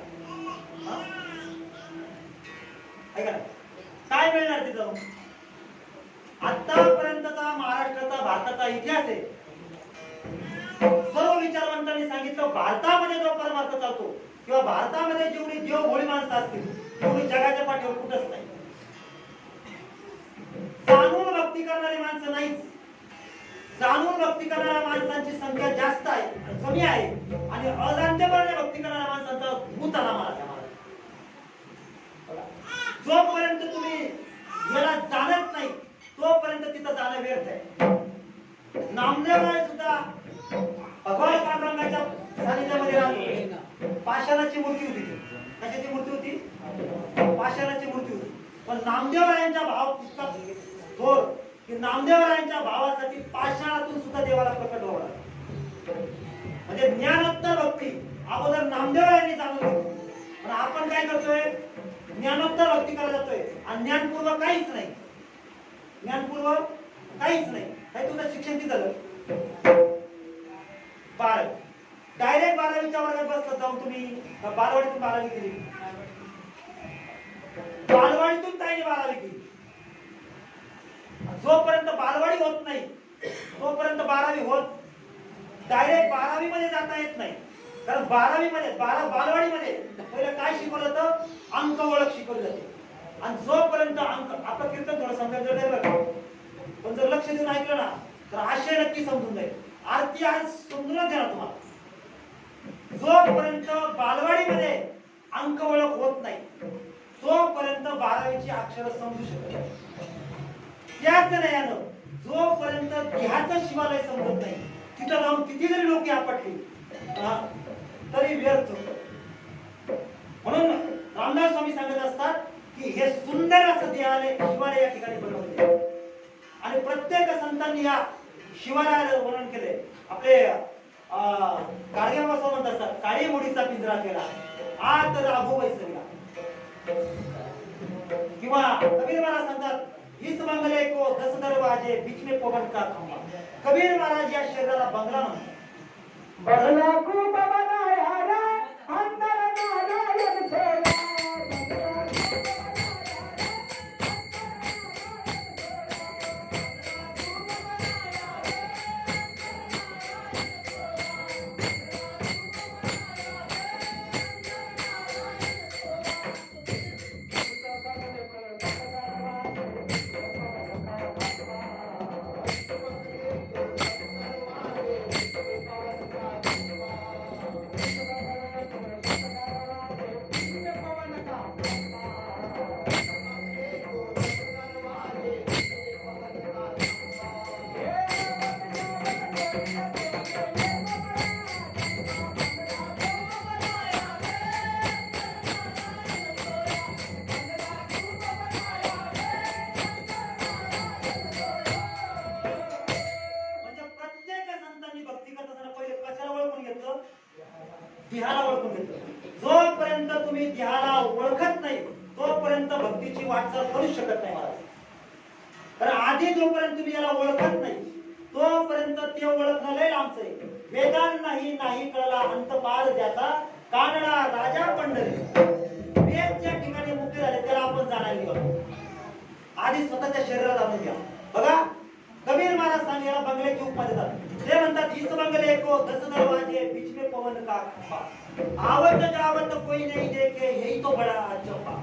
काय मिळणार तिथं? आतापर्यंतचा महाराष्ट्राचा भारताचा इतिहास आहे. सर्व विचारवंतांनी सांगितलं भारतामध्ये जो परमार्थ चालतो किंवा भारतामध्ये जेवढी देवभोळी माणसं असतील तेवढी जगाच्या पाठीवर कुठंच नाही. जाणून भक्ती करणारी माणसं नाहीच. जाणून भक्ती करणाऱ्या माणसांची संख्या जास्त आहे, कमी आहे. आणि अजाणतेपणाने भक्ती करणाऱ्या माणसांचा भूत आला महाराज. जोपर्यंत तुम्ही याला जाणत नाही तोपर्यंत तिथं जाणं व्यर्थ आहे. नामदेवराय सुद्धा भगवान पांडुरंगाच्या सानिध्यामध्ये राहतो. पाषाणाची मूर्ती होती. कशाची मूर्ती होती? पाषाणाची मूर्ती होती. पण नामदेवरायांचा भाव इतका थोर की नामदेवरायांच्या भावासाठी पाषाणातून सुद्धा देवाला प्रकट व्हावं लागलं. म्हणजे ज्ञानोत्तर भक्ती अगोदर नामदेवरायांनी जाणून घेतली. पण आपण काय करतोय? ज्ञानोत्तर भक्ती करायला जातोय आणि ज्ञानपूर्व काहीच नाही. ज्ञानपूर्व काहीच नाही. काय तुझं शिक्षण किती झालं? 12. डायरेक्ट 12वीच्या वर्गात बसलात जाऊन तुम्ही का बालवाडीतून 12वी केली? बालवाडीतून ताईने 12वी केली. जोपर्यंत बालवाडी होत नाही तोपर्यंत 12वी होत डायरेक्ट 12वी मध्ये जाता येत नाही. कारण 12वी मध्ये बालवाडी मध्ये पहिलं काय शिकवलं जातं? अंक ओळख शिकवली जाते. आणि जोपर्यंत अंक, आता कीर्तन थोडं समजायचं नाही बरं, पण जर लक्ष देऊन ऐकलं ना तर आशय नक्की समजून जाईल. आरती आज समजूनच देणार तुम्हाला. जोपर्यंत बालवाडीमध्ये अंक ओळख होत नाही तोपर्यंत 12वीची अक्षर समजू शकत नाही. त्याच नाही जोपर्यंत ध्याचं शिवालय समजत नाही तिथं जाऊन किती जरी लोक आपटली तरी व्यर्थ. म्हणून रामदास स्वामी सांगत असतात की हे सुंदर असं देवालय शिवालय या ठिकाणी बनवले आणि प्रत्येक संतांनी या शिवालयाला वर्णन केले. आपले गाडगे बाबा म्हणत असतात, काळी मुडीचा पिंजरा केला आत राघो वैसरीला. किंवा कबीर महाराज सांगतात, इस बंगले को 10 दरवाजे बीच में पवन का खंबा. कबीर महाराज या शरीराला बंगला म्हणतात. बंगला को बनाया रे अंदर नारायण ठेला. ध्यानाला ओळखून घेतो. जोपर्यंत तुम्ही ध्यानाला ओळखत नाही तोपर्यंत भक्तीची वाटचाल करू शकत नाही महाराज. तर आधी जोपर्यंत तुम्ही याला ओळखत नाही तोपर्यंत ते ओळखणं लय लांबचं आहे. वेदान नाही कळला अंत पार ज्याचा कानडा राजा पंढरी. वेद ज्या ठिकाणी मुक्ती झाले त्याला आपण जाणायला गेलो. आधी स्वतःच्या शरीराला जाणून घ्या. बघा कबीर महाराज सांगायला बंगल्याची उपमा देतात. ते म्हणतात, इस बंगले को 10 दरवाजे बीच में पवन का खंबा. आवत जावत कोई नहीं देखे यही तो बड़ा अचंबा.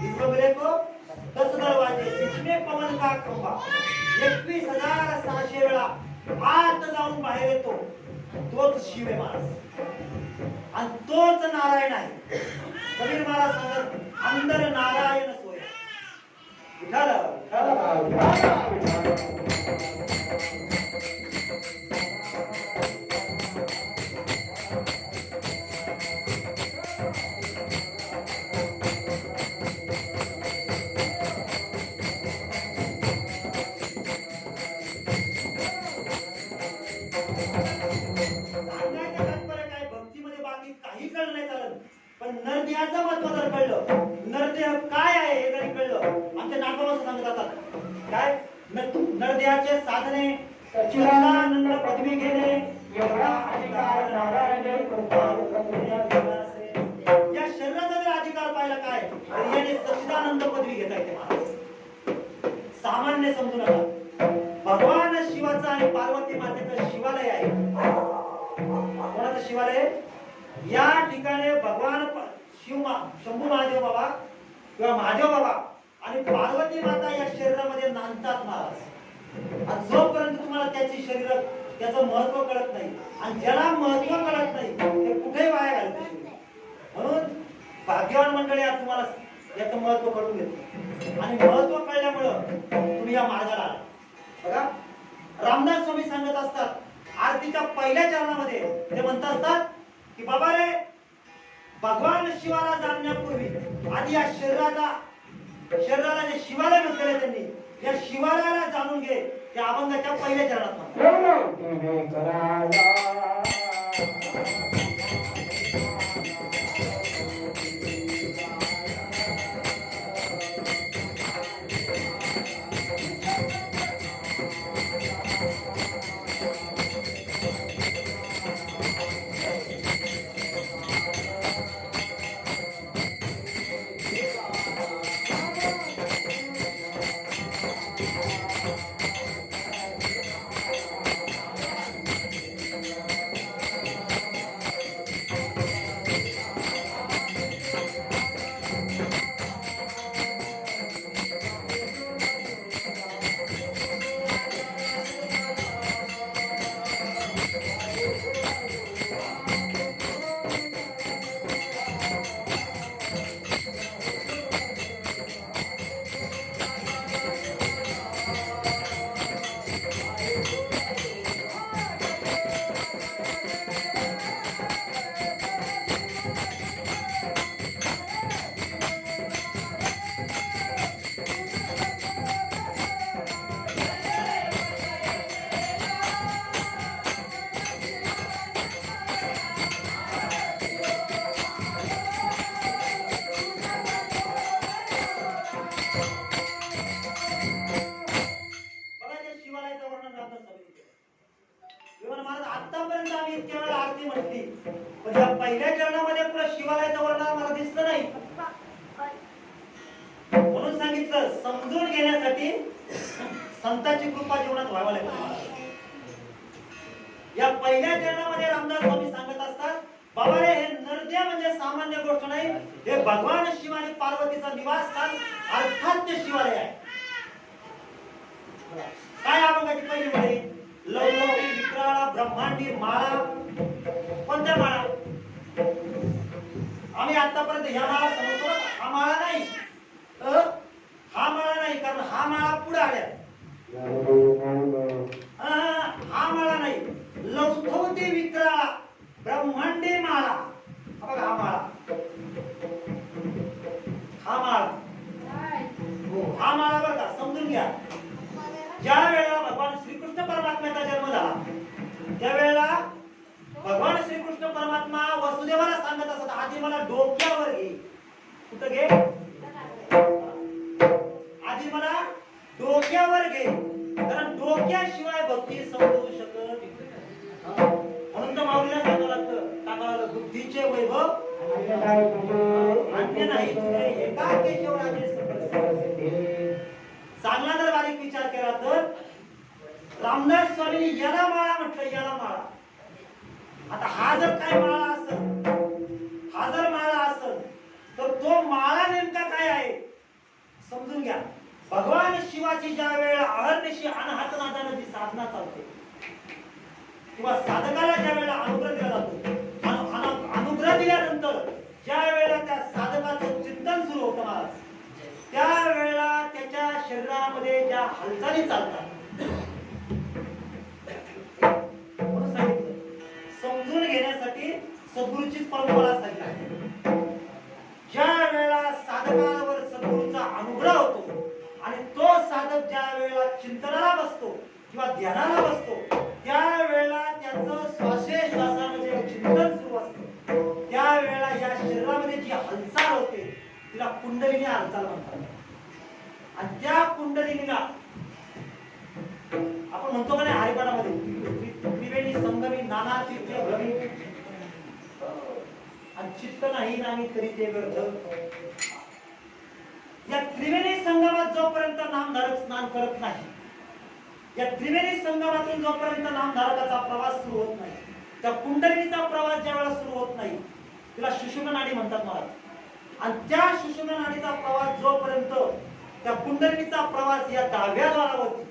इस बंगले को 10 दरवाजे बीच में पवन का खंबा. 21,600 वेळा आत जाऊन बाहेर येतो तोच शिव आहे महाराज आणि तोच नारायण आहे. कबीर महाराज सांगतात, अंदर नारायण सोया. विठाला पण नरदेहाचं महत्व जर कळलं, नरदेह काय आहे हे जरी कळलं, आमच्या नागबाबा सांगतात काय नरदेहाचे साधने सच्चिदानंद पदवी घेणे एवढा अधिकार नारायण या शरीराचा जर अधिकार पाहिला काय तर याने सच्चिदानंद पदवी घेता येते महाराज. सामान्य समजू नका. भगवान शिवाचं आणि पार्वती मातेचं शिवालय आहे. कोणाचं शिवालय? या ठिकाणी भगवान शंभू महादेव बाबा किंवा महादेव बाबा आणि पार्वती माता या शरीरामध्ये नांदतात महाराज. आणि जोपर्यंत तुम्हाला त्याची शरीर त्याचं महत्व कळत नाही आणि ज्याला महत्व कळत नाही ते कुठेही वाया घालत. म्हणून भाग्यवान मंडळी आज तुम्हाला याचं महत्व कळून घेतो आणि महत्व कळल्यामुळं तुम्ही या मार्गाला आला. बघा रामदास स्वामी सांगत असतात आरतीच्या पहिल्या चरणामध्ये ते म्हणत असतात की बाबा रे, भगवान शिवाला जाणण्यापूर्वी आधी या शरीराला जे शिवालय म्हटलेलं त्यांनी या शिवालयाला जाणून घे. त्या अभंगाच्या पहिल्या चरणात आतापर्यंत आम्ही इतक्या वेळा आरती म्हटली, पण या पहिल्या चरणामध्ये पुढे शिवालयाचं वर्णन मला दिसलं नाही. म्हणून सांगितलं, समजून घेण्यासाठी संतांची कृपा जीवनात व्हावी लागते. या पहिल्या चरणामध्ये रामदास स्वामी सांगत असतात, बाबा रे, हे नरदेव म्हणजे सामान्य गोष्ट नाही, हे भगवान शिव आणि पार्वतीचं निवासस्थान अर्थात ते शिवालय आहे. काय अभंगाची पहिली म्हणे, लवलोकी विक्राळा ब्रह्मांडी माळा. कोणत्या माळा? आम्ही आतापर्यंत ह्या माळा समजतो, हा माळा नाही, हा माळा नाही, कारण हा माळा पुढे आल्या. हा माळा नाही, लवथवती विक्राळा ब्रह्मांडी माळा. बघा हा माळा, हा माळा, हो हा माळा. बघा समजून घ्या, ज्या वेळेला भगवान श्रीकृष्ण परमात्म्याचा जन्म झाला, त्यावेळेला भगवान श्रीकृष्ण परमात्मा वसुदेवाला सांगत असत, आधी मला डोक्यावर घे. कुठं घे? आधी मला डोक्यावर घे, कारण डोक्याशिवाय भक्ती समजू शकत नाही. म्हणून तर माऊलीला सांगावं लागतं, टाकावं, बुद्धीचे वैभव अन्य नाही तुझे, एका केशवराजे चांगला जर बारीक विचार केला तर रामदास स्वामी याला माळा म्हटलं, याला माळा. आता हा जर काय माळा असेल, हा जर माळा असेल, तर तो माळा नेमका काय आहे समजून घ्या. भगवान शिवाची ज्या वेळेला अहर्निशी अनाहत नादानं जी साधना चालते, किंवा साधकाला ज्या वेळेला अनुग्रह दिला जातो, अनुग्रह दिल्यानंतर ज्या वेळेला त्या साधकाचं चिंतन सुरू होतं महाराज, त्या वेळेला त्याच्या शरीरामध्ये ज्या हालचाली चालतात, म्हणून सांगितलं, समजून घेण्यासाठी सद्गुरूचीच परंपरा सांगितली. ज्या वेळेला साधकावर सद्गुरूचा अनुग्रह होतो आणि तो साधक ज्या वेळेला चिंतनाला बसतो किंवा ध्यानाला बसतो, त्या वेळेला त्याचं श्वासोश्वासामध्ये चिंतन सुरू असतं. त्या वेळेला या शरीरामध्ये जी हालचाल होते तिला कुंडलिनी हालचाल म्हणतात. आणि त्या कुंडलिनीला आपण म्हणतो का नाही हरिपाठामध्ये, त्रिवेणी संगमी नाना चित्ते भ्रमी, आणि चित्त नाही नामी तरी ते व्यर्थ. या त्रिवेणी संगमात जोपर्यंत नामधारक स्नान करत नाही, या त्रिवेणी संगमातून जोपर्यंत नामधारकाचा प्रवास सुरू होत नाही, त्या कुंडलिनीचा प्रवास ज्या वेळेला सुरू होत नाही, तिला सुषुम्ना नाडी म्हणतात महाराज. आणि त्या सुषुम्ना नाडीचा प्रवास जोपर्यंत, त्या कुंडलिनीचा प्रवास या 10व्या द्वारावरती,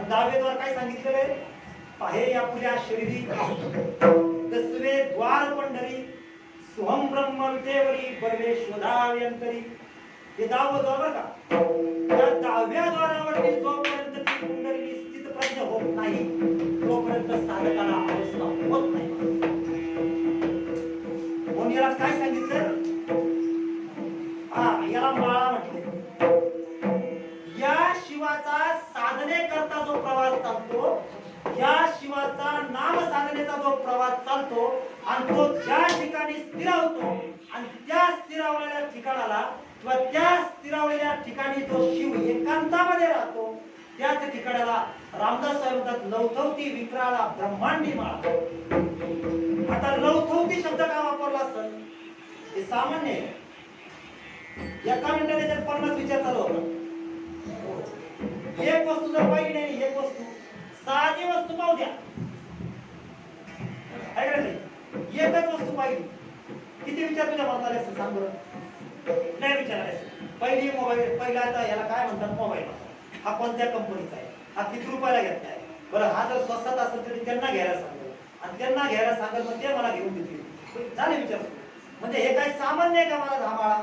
दहावे द्वार काय सांगितलेलं आहे, पाहे या पुल्या शरीरी 10वे द्वार पंढरी, सोहम ब्रह्म विटेवरी बर्वे शोधाव्यंतरी. हे 10वं द्वार बरं का. त्या 10व्या द्वारावरती जोपर्यंत ती कुंडलिनी स्थितप्रज्ञ होत नाही, तोपर्यंत साधकाला अवस्था होत नाही. म्हणून याला काय सांगितलं, याला माळा म्हटले. या शिवाचा साधने करता जो प्रवास चालतो, या शिवाचा नाम साधनेचा जो प्रवास चालतो, आणि तो ज्या ठिकाणी स्थिरावतो, आणि त्या स्थिरावलेल्या ठिकाणाला किंवा त्या स्थिरावलेल्या ठिकाणी जो शिव एकांतामध्ये राहतो, त्याच ठिकाणाला रामदास स्वामी म्हणतात, लवथवती विक्राळा ब्रह्मांडी माळा. आता लवथवती शब्द का वापरला असेल, हे सामान्य आहे. एका मिनिटात त्याच्यात 50 विचार चालू होता. एक वस्तू जर पाहिली नाही, एक वस्तू, साधी वस्तू पाहू द्या, एकच वस्तू पाहिली, किती विचार तुझ्या मनात आले असतील सांग बरं? नाही विचारायचं. पहिली मोबाईल, पहिला आता याला काय म्हणतात मोबाईल, हा कोणत्या कंपनीचा आहे, हा किती रुपयाला घेतलाय, बरं हा जर स्वस्तात असेल तरी त्यांना घ्यायला सांगेल, आणि त्यांना घ्यायला सांगेल, मग ते मला घेऊन देतील. झाले विचार. म्हणजे हे काय सामान्य आहे का मला धामाळा?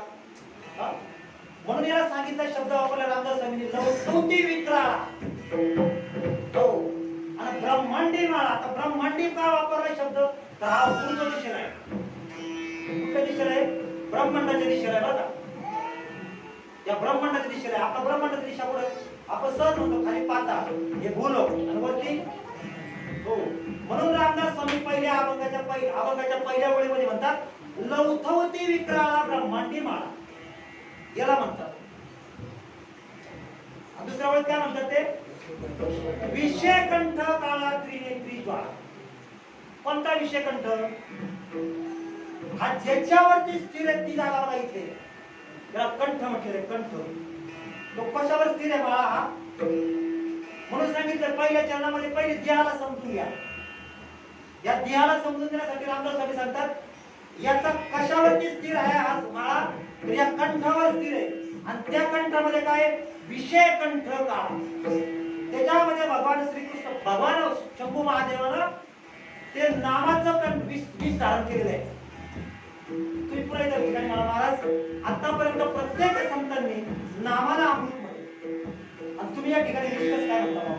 म्हणून याला सांगितलं शब्द वापरला रामदास स्वामींनी, लवथवती विक्राळा. हो, आणि ब्रह्मांडी माळा. आता ब्रह्मांडी का वापरला शब्द, तर हा पूर्व दिशेला आहे. कुठल्या दिशेला आहे? ब्रह्मांडाच्या दिशेला आहे बरं का. या ब्रह्मांडाच्या दिशेला आहे. आपला ब्रह्मांडाची दिशा कुठे? आपण सहज म्हणतो खाली पाताळ, हे भूलोक, आणि वरती हो. म्हणून रामदास स्वामी पहिल्या अभंगाच्या पहिल्या ओळीमध्ये म्हणतात, लवथवती विक्राळा ब्रह्मांडी माळा, याला म्हणतात. दुसऱ्या वेळेस काय म्हणतात ते, विषय कंठ काळा त्रिनेत्री ज्वाळा. कोणता विषय कंठ? हा ज्याच्यावरती स्थिर आहे ती जागा बघा इथे, त्याला कंठ म्हटलेलं, कंठ. तो कशावर स्थिर आहे बाळा? हा म्हणून सांगितलं पहिल्या चरणामध्ये पहिले देहाला समजून घ्या. या देहाला समजून घेण्यासाठी रामदास स्वामी सांगतात याचा कशावरती स्थिर आहे हा बाळा? तर या कंठावर स्थिर आहे. आणि त्या कंठामध्ये काय? विषय कंठ काळा. त्याच्यामध्ये भगवान श्रीकृष्ण, भगवान शंभू महादेवानं ते नामाचं विष धारण केलेलं आहे. तुम्ही पुढे येतात ठिकाणी मला महाराज आतापर्यंत प्रत्येक संतांनी नामाला अमृत म्हटले, आणि तुम्ही या ठिकाणी विश्वास काय म्हणता?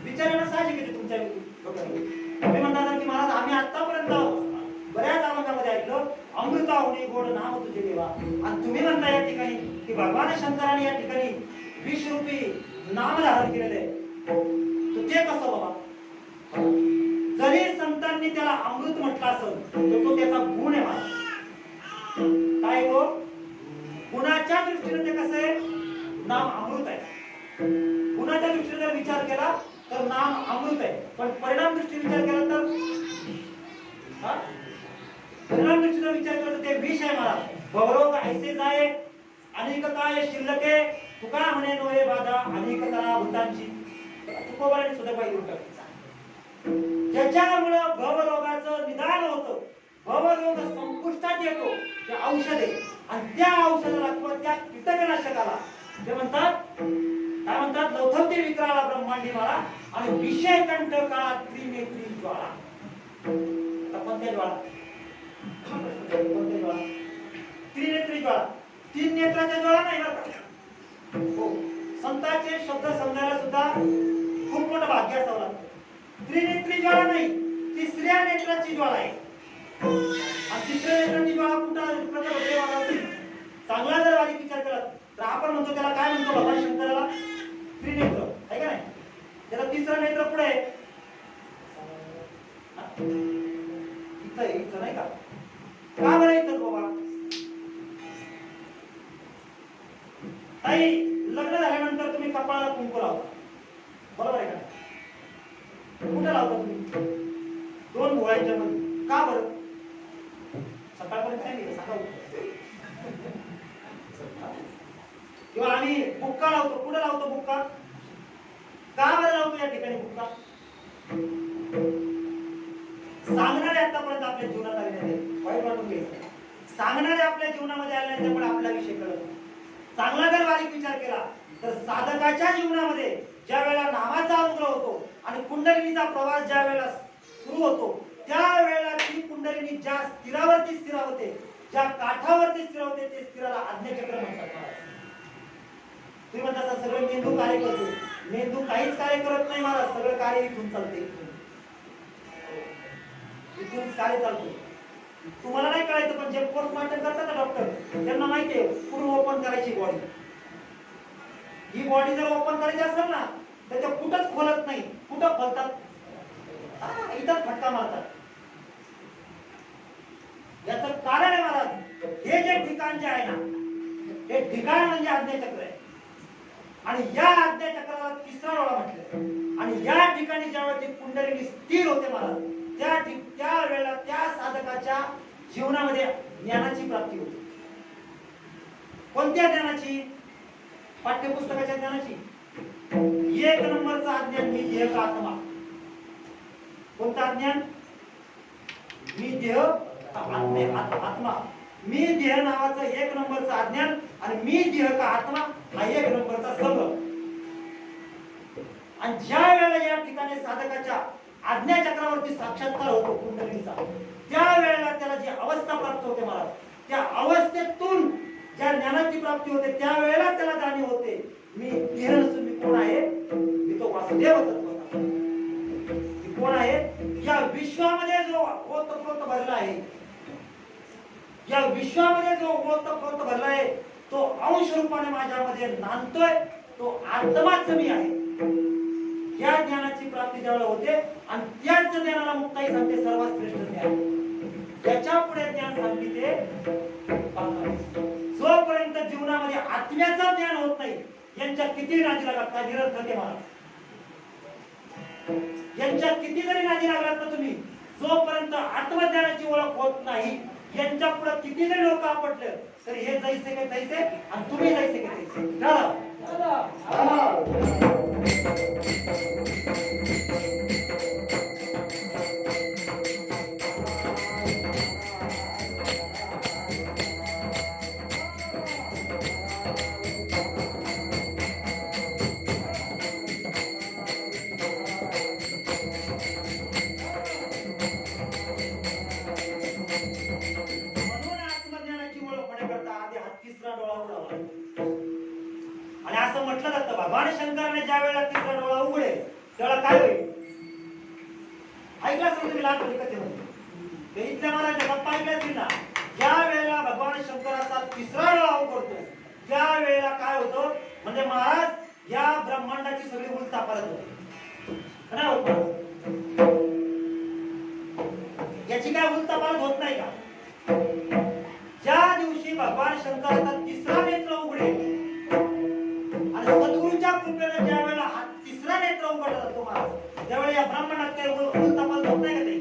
विचारायला साहजिक येते तुमच्या डोक्यामध्ये. तुम्ही म्हणता की महाराज आम्ही आतापर्यंत बऱ्याच अभंगामध्ये ऐकलं अमृताहुनी गोड नाम तुझे देवा, आणि तुम्ही म्हणता या ठिकाणी की भगवान शंकराने या ठिकाणी विषरूपी नाम धारण केलेले आहे. तर ते कसं बाबा? जरी संतांनी त्याला अमृत म्हटलं असेल तर तो त्याचा गुण आहे मला. काय तो? गुणाच्या दृष्टीने ते कसं आहे? नाम अमृत आहे. गुणाच्या दृष्टीने जर विचार केला तर नाम अमृत आहे, पण परिणाम दृष्टीने विचार केला तर परिणाम दृष्टीने विचार केला तर ते विष आहे मला. भवरोग ऐसे जाय अनेक काय शिल्लके, तुका म्हणे नोये बाधा अनेक तरा भूतांची. तुकोबाराने सुद्धा पाहिजे होतं ज्याच्यामुळे भवरोगाचं निदान होतं, भवरोग संपुष्टात येतो, ते औषध आहे. आणि त्या औषधाला किंवा त्या कीटकनाशकाला ते म्हणतात, काय म्हणतात? लौथवते विक्राला ब्रह्मांडी माळा आणि विषय कंठ काळा त्रिनेत्री ज्वाळा. आता कोणत्या ज्वाळा? कोणत्या ज्वाळा? त्रिनेत्री ज्वाळा. तीन नेत्राच्या ज्वाळा नाही बरं का? हो, संतांचे शब्द समजायला सुद्धा खूप मोठं भाग्य असावं लागतं. त्रिनेत्री ज्वाळा नाही, तिसऱ्या नेत्राची ज्वाळा आहे. आणि तिसऱ्या नेत्राची ज्वाळा कुठं? चांगला जर वाली विचार केला तर आपण म्हणतो त्याला काय म्हणतो? भगवान शंकराला त्रिनेत्र आहे का नाही? त्याला तिसरा नेत्र पुढे आहे इथं, इथं नाही का? का बरं इथं बाबा? ताई, लग्न झाल्यानंतर तुम्ही कपाळाला कुंकू लावता, बरोबर आहे का? कुठे लावता तुम्ही? दोन भुवयांच्या मध्ये. का बरं? सकाळपर्यंत सांगितलं सकाळ. किंवा आम्ही बुक्का लावतो. कुठे लावतो बुक्का? का बरं लावतो या ठिकाणी बुक्का? सांगणारे आतापर्यंत आपल्या जीवनात आले नाही, वाईट वाटून घ्यायचं. सांगणारे आपल्या जीवनामध्ये आले नाही, त्यामुळे आपला विषय कळत. चांगला जर बारीक विचार केला तर साधकाच्या जीवनामध्ये ज्या वेळेला नामाचा अनुग्रह होतो आणि कुंडलिनीचा प्रवास ज्या वेळेला सुरू होतो, त्या वेळेला ती कुंडलिनी ज्या स्थिरावरती स्थिरावते, ज्या काठावरती स्थिरावते, ते स्थिराला आज्ञाचक्र म्हणतात. तुम्ही म्हणता सगळं मेंदू कार्य करतो. मेंदू काहीच कार्य करत नाही महाराज, सगळं कार्य इथून चालते. इथून कार्य चालतो. तुम्हाला नाही कळायचं, पण जे पोस्टमार्टम करतात ना डॉक्टर, त्यांना माहिती आहे पूर्ण ओपन करायची बॉडी. ही बॉडी जर ओपन करायची असेल ना तर ते कुठंच खोलत नाही. कुठं खोलतात? इथंच फटका मारतात. याचं कारण आहे महाराज, हे जे ठिकाण जे आहे ना, हे ठिकाण म्हणजे आज्ञाचक्र आहे. आणि या आज्ञाचक्राला तिसरा डोळा म्हटलं. आणि या ठिकाणी ज्यावेळी कुंडलिनी स्थिर होते महाराज, त्या वेळेला त्या साधकाच्या जीवनामध्ये ज्ञानाची प्राप्ती होते. कोणत्या ज्ञानाची? पाठ्यपुस्तकाच्या ज्ञानाची. एक नंबरचा अज्ञान मी देह का आत्मा. कोणता अज्ञान? मी देह आत्मा. मी देह नावाचं एक नंबरचं अज्ञान आणि मी देह का आत्मा हा एक नंबरचा संभ्रम. आणि ज्या वेळेला या ठिकाणी साधकाच्या आज्ञाचक्रावरती साक्षात्कार होतो कुंडलिनीचा, त्या वेळेला त्याला जी अवस्था प्राप्त होते महाराज, त्या अवस्थेतून ज्या ज्ञानाची प्राप्ती होते त्या वेळेला त्याला जाणीव होते मी देह नसून मी कोण आहे? मी तो वासुदेव तत्व. मी कोण आहे? या विश्वामध्ये जो ओतप्रोत भरला आहे, या विश्वामध्ये जो ओतप्रोत भरला आहे, तो अंश रूपाने माझ्यामध्ये नांदतोय, तो आत्माच मी आहे. या ज्ञानाची प्राप्ती ज्यावेळेला होते आणि त्याच ज्ञानाला मुक्ताई सांगते सर्वात श्रेष्ठ ज्ञान. त्याच्या पुढे ज्ञान सांगते ते जोपर्यंत जीवनामध्ये आत्म्याचं ज्ञान होत नाही, यांच्या किती नादी लागतात, निरर्थक आहे महाराज. यांच्या किती जरी नादी लागलात ना तुम्ही, जोपर्यंत आत्मज्ञानाची ओळख होत नाही, यांच्या पुढे किती जरी लोक आपटले तरी हे जैसे काय तैसे आणि तुम्ही जैसे काय तैसे. आणि असं म्हटलं जातं भगवान शंकराने ज्या वेळेला तिसरा डोळा उघडेल त्यावेळेला काय होईल? ऐकलं असेल तुम्ही लहानपणी कथेमध्ये, ते इथल्या महाराजांच्या गप्पा ऐकल्या असतील ना. ज्या वेळेला भगवान शंकराचा तिसरा डोळा उघडतो त्या वेळेला काय होतं, म्हणजे महाराज या ब्रह्मांडाची सगळी उलथापालथ होते. काय होत? याची काय उलथापालथ होत नाही का? ज्या दिवशी भगवान शंकराचा तिसरा नेत्र उघडेल आणि सद्गुरूच्या कृपेने ज्या वेळेला हा तिसरा नेत्र उघडला जातो महाराज, त्यावेळेला या ब्रह्मांडात काही उलथापालथ होत नाही का ते?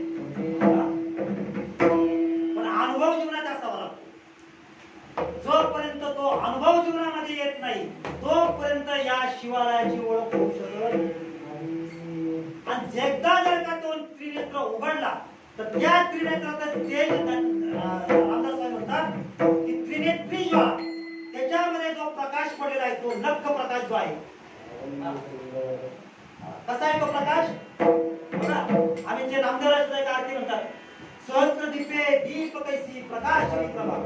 पण अनुभव जीवनात असावा लागतो. जोपर्यंत तो अनुभव जीवनामध्ये येत नाही तोपर्यंत या शिवालयाची ओळख होऊ शकत नाही. आणि एकदा जर का तो त्रिनेत्र उघडला तर त्या त्रिनेत्राचा तेज रामदास स्वामी म्हणतात की त्रिनेत्री ज्वाला, त्याच्यामध्ये जो प्रकाश पडलेला आहे तो नक्क प्रकाश जो आहे. कसा आहे तो प्रकाश? बघा, आम्ही जे नामदेवाची एक आरती म्हणतात, सहस्त्र दीपे दीप कैसी प्रकाश विप्रभा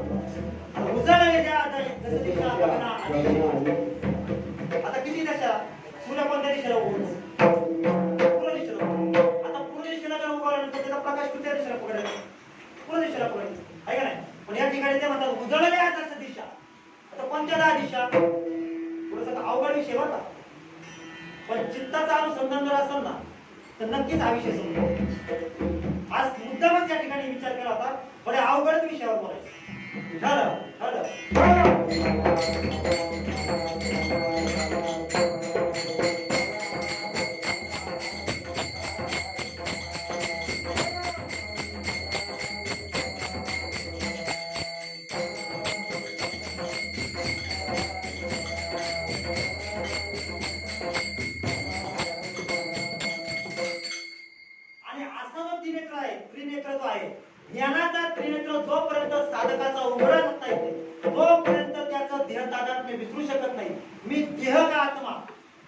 उजळलेल्या दश दिशा बघना. आता किती दिशा? सूर्य कोणत्या दिशेला उगवतो? पूर्व दिशेला. आता पूर्व दिशेला जर उगवल्यानंतर त्याचा प्रकाश कुठल्या दिशेला पकडेल? पूर्व दिशेला पकडेल, आहे का नाही? पण या ठिकाणी ते म्हणतात उजळलेल्या दश दिशा. आता कोणत्या 10 दिशा? थोडंसं अवघड विषय बरं का, पण चित्ताचा अनुसंधान जर असेल ना तर नक्कीच हा विषय समजेल. आज मुद्दामच या ठिकाणी विचार केला होता, थोड्या अवघड विषयावर बोलायचं. झालं झालं. ज्ञानाचा त्रिनेत्र जोपर्यंत साधकाचा उघडा होत नाही तोपर्यंत त्याचं देह तादात्म्य विसरू शकत नाही. मी देह का आत्मा,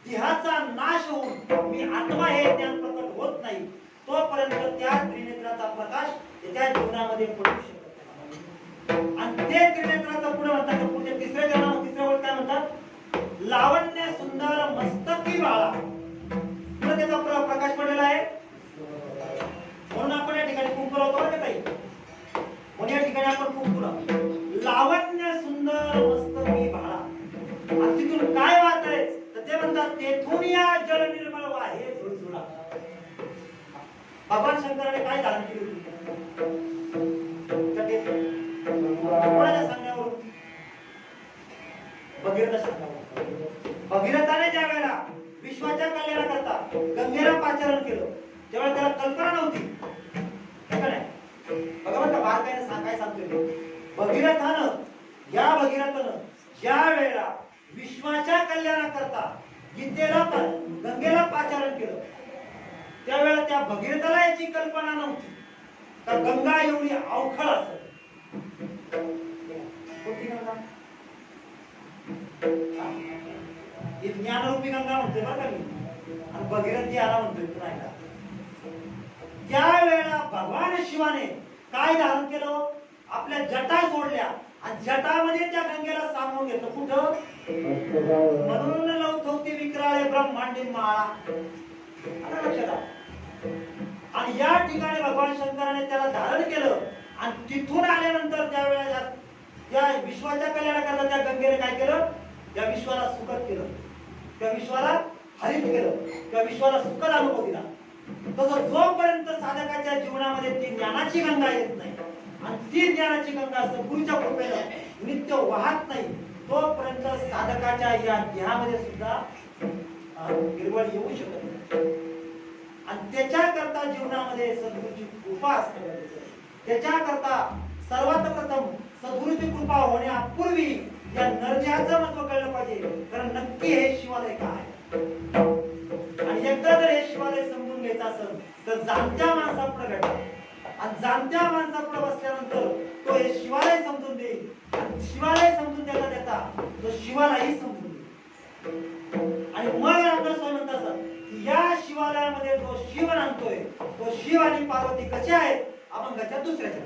देहाचा नाश होऊन मी आत्मा हे ज्ञान प्रकट होत नाही तोपर्यंत त्या त्रिनेत्राचा प्रकाश त्याच्या जीवनामध्ये पडू शकत नाही. आणि ते त्रिनेत्राचं पुढे म्हणतात, पुढे तिसऱ्या ओळख काय म्हणतात? लावण्य सुंदर मस्तकी बाळा. पुढे त्याचा प्रकाश पडलेला आहे. म्हणून आपण या ठिकाणी कुंकू लावतो बरं का ताई, म्हणून या ठिकाणी आपण कुंकू लावतो. लावण्य सुंदर मस्तकी बाळा. आणि तिथून काय वाहत आहे तर ते म्हणतात तेथून या जल निर्मळ वाहे झुळझुळा. भगवान शंकराने काय धारण केली होती? कोणाच्या सांगण्यावरून? भगीरथ सांगण्यावरून. भगीरथाने ज्या वेळेला विश्वाच्या कल्याणाकरता गंगेला पाचारण केलं तेव्हा त्याला कल्पना नव्हती. भगवंत बारकाईने काय सांगतोय? भगीरथानं ज्या वेळेला विश्वाच्या कल्याणाकरता गीतेला गंगेला पाचारण केलं त्यावेळेला त्या भगीरथाला याची कल्पना नव्हती तर गंगा एवढी अवखळ असेल. कोणती गंगा? ही ज्ञानरूपी गंगा म्हणतोय बरं का मी, आणि भगीरथ याला म्हणतोय नाही का. त्यावेळेला भगवान शिवाने काय धारण केलं? आपल्या जटा सोडल्या आणि जटामध्ये त्या गंगेला सामावून घेतलं. कुठं? म्हणून लवथवती विक्राळे ब्रह्मांडी माळा. आता लक्षात आलं. आणि या ठिकाणी भगवान शंकराने त्याला धारण केलं आणि तिथून आल्यानंतर त्यावेळेला त्या विश्वाच्या कल्याणाकरता त्या गंगेने काय केलं? त्या विश्वाला सुखद केलं, त्या विश्वाला हरित केलं, त्या विश्वाला सुखद अनुभव दिला. तसं जोपर्यंत साधकाच्या जीवनामध्ये ती ज्ञानाची गंगा येत नाही आणि ती ज्ञानाची गंगा सद्गुरूच्या कृपेने नित्य वाहत नाही तोपर्यंत साधकाच्या या देहामध्ये सुद्धा हिरवळ येऊ शकत नाही. आणि त्याच्याकरता जीवनामध्ये सद्गुरूची कृपा असते. त्याच्याकरता सर्वात प्रथम सद्गुरूची कृपा होण्यापूर्वी या नरदेहाचं महत्व कळलं पाहिजे. कारण नक्की हे शिवालय काय आहे. आणि एकदा जर हे शिवालय समजून घ्यायचं असेल तर जाणत्या माणसापुढे घडला आणि जाणत्या माणसापुढे बसल्यानंतर तो हे शिवालय समजून देईल. शिवालय समजून देता देता तो शिवालाही समजून देईल. आणि मग रामदास स्वामी म्हणतात की या शिवालयामध्ये जो शिव आणतोय तो शिव आणि पार्वती कसे आहेत अभंगाच्या दुसऱ्याच्या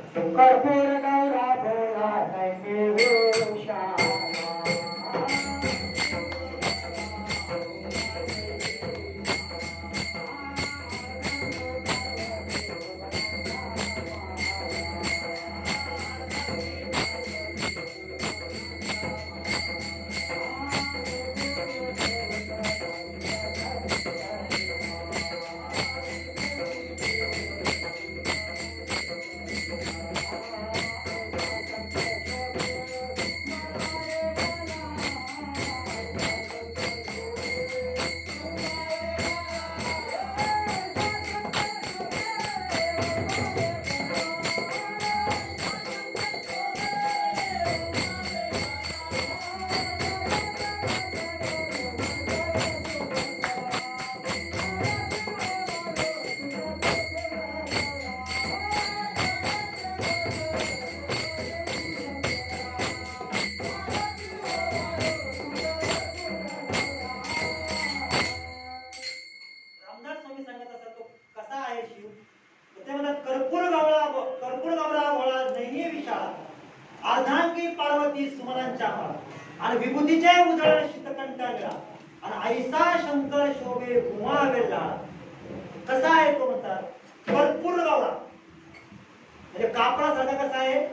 कर्पूर गौरा भोला नैवेशा अर्धांगी पार्वती सुमनांच्या आणि विभूतीचे उजळ शीतकंठाला आणि ऐसा शंकर शोभे घुमावेला. कसा आहे तो म्हणतात भरपूर गवळा म्हणजे कापडासारखा कसा आहे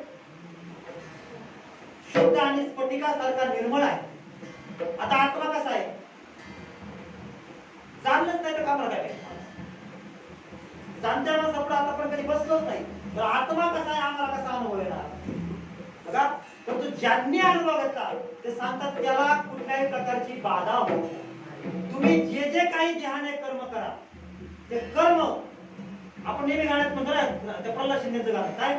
शुद्ध आणि स्फटिकासारखा निर्मळ आहे. आता आत्मा कसा आहे जाणलंच नाही तर कापडा काय जाणत्या माणसापुढे आतापर्यंत कधी बसलोच नाही तर आत्मा कसा आहे आम्हाला कसा अनुभव येणार बघा. परंतु ज्यांनी अनुभव घेतला ते सांगतात त्याला कुठल्याही प्रकारची बाधा होत नाही. तुम्ही जे जे काही ध्याने कर्म करा ते कर्म आपण नेहमी गाण्यात म्हणतो ना ते प्रल्हाद शिंदेचं गाणं काय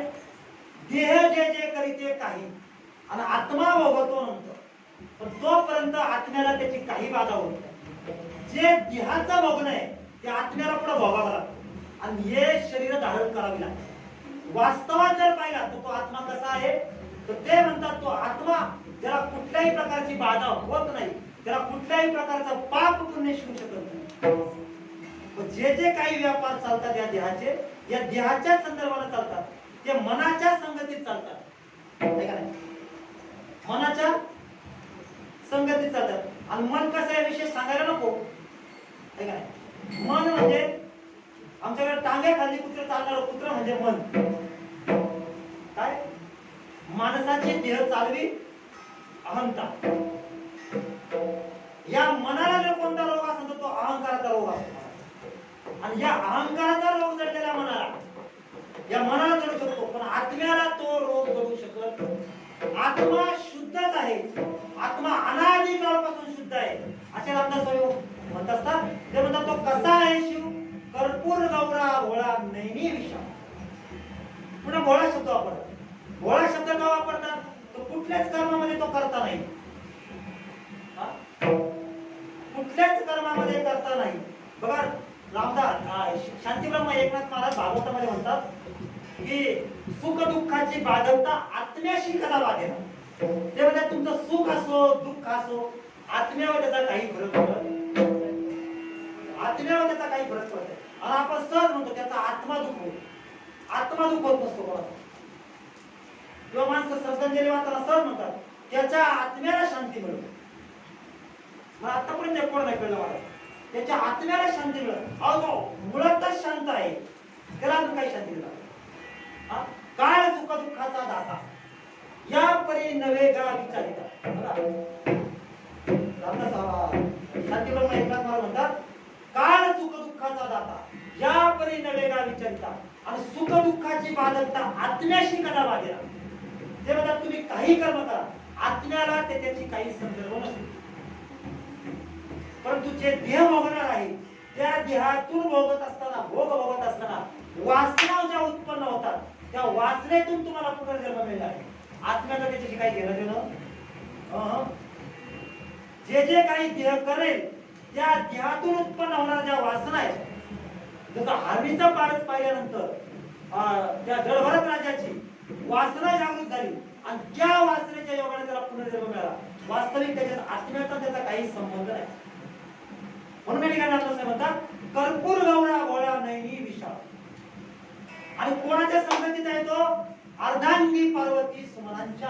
देह जे जे करीते काही आणि आत्मा भोगतो नंतर पण तोपर्यंत आत्म्याला त्याची काही बाधा होत नाही. जे देहाचं भोगणं आहे ते आत्म्याला पुढे भोगावं लागतं आणि हे शरीर धारण करावी लागते. वास्तवात जर पाहिला तर तो आत्मा कसा आहे तर ते म्हणतात तो आत्मा ज्याला कुठल्याही प्रकारची बाधा होत नाही त्याला कुठल्याही प्रकारचं पाप पुण्य शिकू शकत नाही. जे जे काही व्यापार चालतात या देहाचे या देहाच्या संदर्भाने चालतात ते मनाच्या संगतीत चालतात मनाच्या संगतीत चालतात. आणि मन कसं आहे विशेष सांगायला नको मन म्हणजे आमच्याकडे टांग्या खाली कुत्र चालणार कुत्र म्हणजे मन काय माणसाची देह चालवी अहंता. या मनाला जर कोणता रोग असेल तर तो अहंकाराचा रोग असतो आणि या अहंकाराचा रोग जडलेल्या मनाला या मनाला जडू शकतो पण आत्म्याला तो रोग जडू शकत. आत्मा शुद्धच आहे. आत्मा अनादी काळापासून शुद्ध आहे असे रामदास स्वामी म्हणत असतात. ते म्हणतात तो कसा आहे शिव कर्पूर गौरा भोळा नैनी विषा. पुन्हा भोळा शब्द वापरतात. भोळा शब्द का वापरतात तो कुठल्याच कर्मामध्ये तो करता नाही कुठल्याच कर्मामध्ये करता नाही. बघा रामदास शांतीब्रह्म एकनाथ महाराज भागवतामध्ये म्हणतात की सुख दुःखाची बाधकता आत्म्याशी कदा बाधेना. ते म्हणजे तुमचं सुख असो दुःख असो आत्म्यावर त्याचा काही फरक पडत आत्म्यावर त्याचा काही फरक पडत आणि आपण सहज म्हणतो त्याचा आत्मा दुःख होतो. आत्मा दुःख होत नसतो कोणाचा किंवा माणसं श्रद्धांजली वाचताना सहज म्हणतात त्याच्या आत्म्याला शांती मिळते. मला आतापर्यंत कोण नाही कळलं मला त्याच्या आत्म्याला शांती मिळत. अहो मुळातच शांत आहे त्याला अजून काही शांती मिळत. काय सुख दुःखाचा दाता या परी नवे गा विचारिता. शांतीब्रह्म एकनाथ महाराज म्हणतात काळ सुख दुःखाचा दाता या परी नवे गा विचारिता आणि सुख दुःखाची बाधकता आत्म्याशी कदा बाधेना. ते म्हणतात तुम्ही काही कर्म करा आत्म्याला त्याची काही संदर्भ नसतो परंतु जे देह भोगणार आहे त्या देहातून भोगत असताना वासना ज्या उत्पन्न होतात त्या वासनेतून तुम्हाला पुनर्जन्म मिळणार आहे. आत्म्याचं त्याच्याशी काही घेणं देणं जे जे काही देह करेल त्या देहातून उत्पन्न होणाऱ्या ज्या वासना आहेत, जसं हरणीचा पारस पाहिल्यानंतर त्या जळभरत राजाची वासना जागृत झाली आणि त्या वासनेच्या योगाने त्याला पुनर्जन्म मिळाला. वास्तविक त्याच्या आत्म्याचा त्याचा काही संबंध नाही. म्हणून या ठिकाणी आपलं म्हणतात कर्पूर गौरा गोळा नैनी विशाल. आणि कोणाच्या संगतीत आहे तो? अर्धांगी पार्वती सुमनांच्या.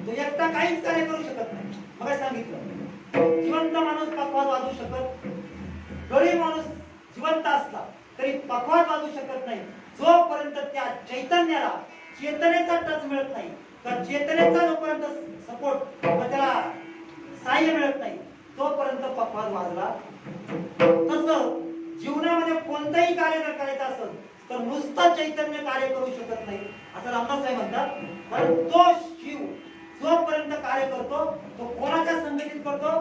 तो एकटा काहीच कार्य करू शकत नाही. मग सांगितलं जिवंत माणूस पक्वाद वाजू शकत, गरीब माणूस जिवंत असला तरी पक्वाद वाजू शकत नाही जोपर्यंत त्या चैतन्याला चेतनेचा टच मिळत नाही, तर चेतनेचा जोपर्यंत सपोर्ट त्याला सहाय्य मिळत नाही तोपर्यंत पक्वाद वाजला. तसं जीवनामध्ये कोणतंही कार्य जर करायचं असेल तर नुसतं चैतन्य कार्य करू शकत नाही असं रामदास साहेब म्हणतात. कारण तो शिव जोपर्यंत कार्य करतो तो कोणाच्या संगतीत करतो